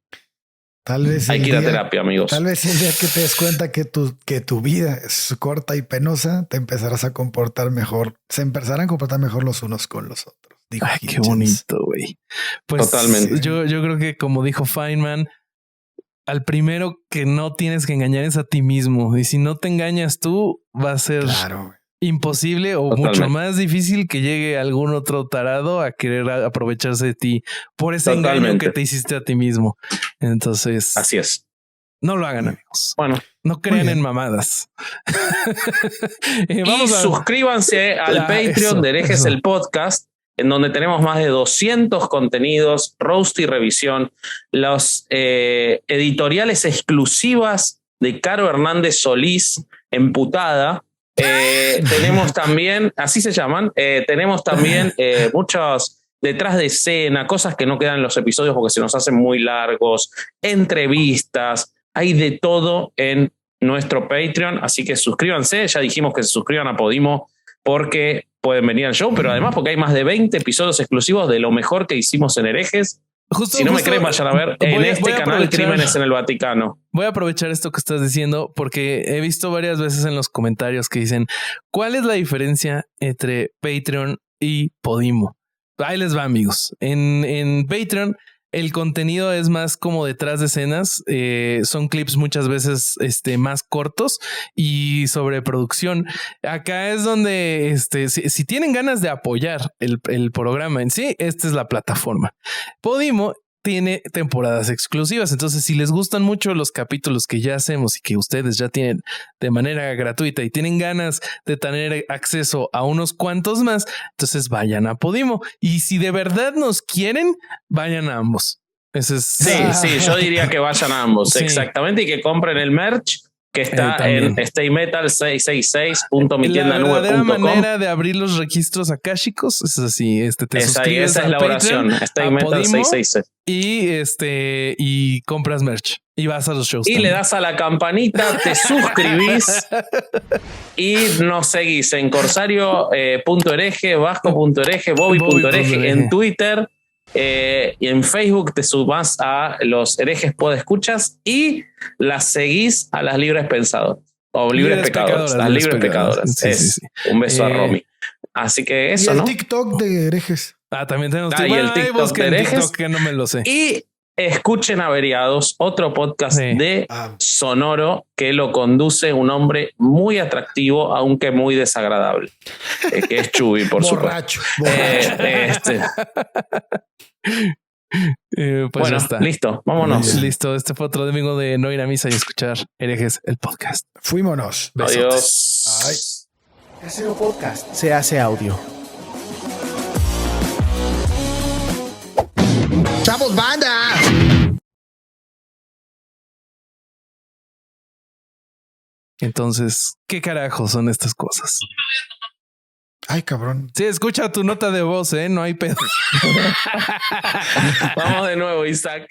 Tal vez hay que ir a terapia, amigos. Tal vez el día que te des cuenta que tu vida es corta y penosa, te empezarás a comportar mejor. Se empezarán a comportar mejor los unos con los otros. Ay, qué bonito, güey. Pues totalmente. Yo creo que, como dijo Feynman, al primero que no tienes que engañar es a ti mismo. Y si no te engañas tú, va a ser imposible o mucho más difícil que llegue algún otro tarado a querer aprovecharse de ti por ese engaño que te hiciste a ti mismo. Entonces, así es. No lo hagan, amigos. Bueno, no crean en mamadas. Suscríbanse al Patreon de Herejes el Podcast, en donde tenemos más de 200 contenidos, roast y revisión, los editoriales exclusivas de Caro Hernández Solís, Emputada. Tenemos también, así se llaman, tenemos también muchos detrás de escena, cosas que no quedan en los episodios porque se nos hacen muy largos, entrevistas, hay de todo en nuestro Patreon, así que suscríbanse, ya dijimos que se suscriban a Podimo porque pueden venir al show, pero además porque hay más de 20 episodios exclusivos de lo mejor que hicimos en Herejes. Si no me creen, vayan a ver en este canal Crímenes en el Vaticano. Voy a aprovechar esto que estás diciendo porque he visto varias veces en los comentarios que dicen ¿cuál es la diferencia entre Patreon y Podimo? Ahí les va, amigos. En Patreon el contenido es más como detrás de escenas. Son clips muchas veces más cortos y sobre producción. Acá es donde si tienen ganas de apoyar el programa en sí, esta es la plataforma. Podimo tiene temporadas exclusivas. Entonces, si les gustan mucho los capítulos que ya hacemos y que ustedes ya tienen de manera gratuita y tienen ganas de tener acceso a unos cuantos más, entonces vayan a Podimo. Y si de verdad nos quieren, vayan a ambos. Ese es... Sí, yo diría que vayan a ambos. Sí. Exactamente. Y que compren el merch que está en staymetal666.mitienda9.com. La verdadera manera de abrir los registros akáshicos es así, te suscribes esa es la oración, staymetal666. Y compras merch y vas a los shows. Y también le das a la campanita, te suscribís y nos seguís en corsario.hereje, vasco.hereje, bobby.hereje, en Twitter. Y en Facebook te subas a los herejes podescuchas y las seguís a las libres pensadoras o libres pecadoras. Las libres pecadoras. Sí. Un beso a Romy. Así que eso, y el ¿no? TikTok de herejes. También tenemos y el TikTok de herejes. TikTok, que no me lo sé. Y escuchen Averiados, otro podcast de Sonoro que lo conduce un hombre muy atractivo, aunque muy desagradable, que es Chubi, por borracho. Pues bueno, está. Listo, vámonos. Listo, este fue otro domingo de no ir a misa y escuchar Herejes el podcast. Fuímonos. Besotes. Adiós. Casero Podcast se hace audio. ¡Chavos, banda! Entonces, ¿qué carajo son estas cosas? Ay, cabrón. Sí, escucha tu nota de voz, no hay pedo. Vamos de nuevo, Isaac.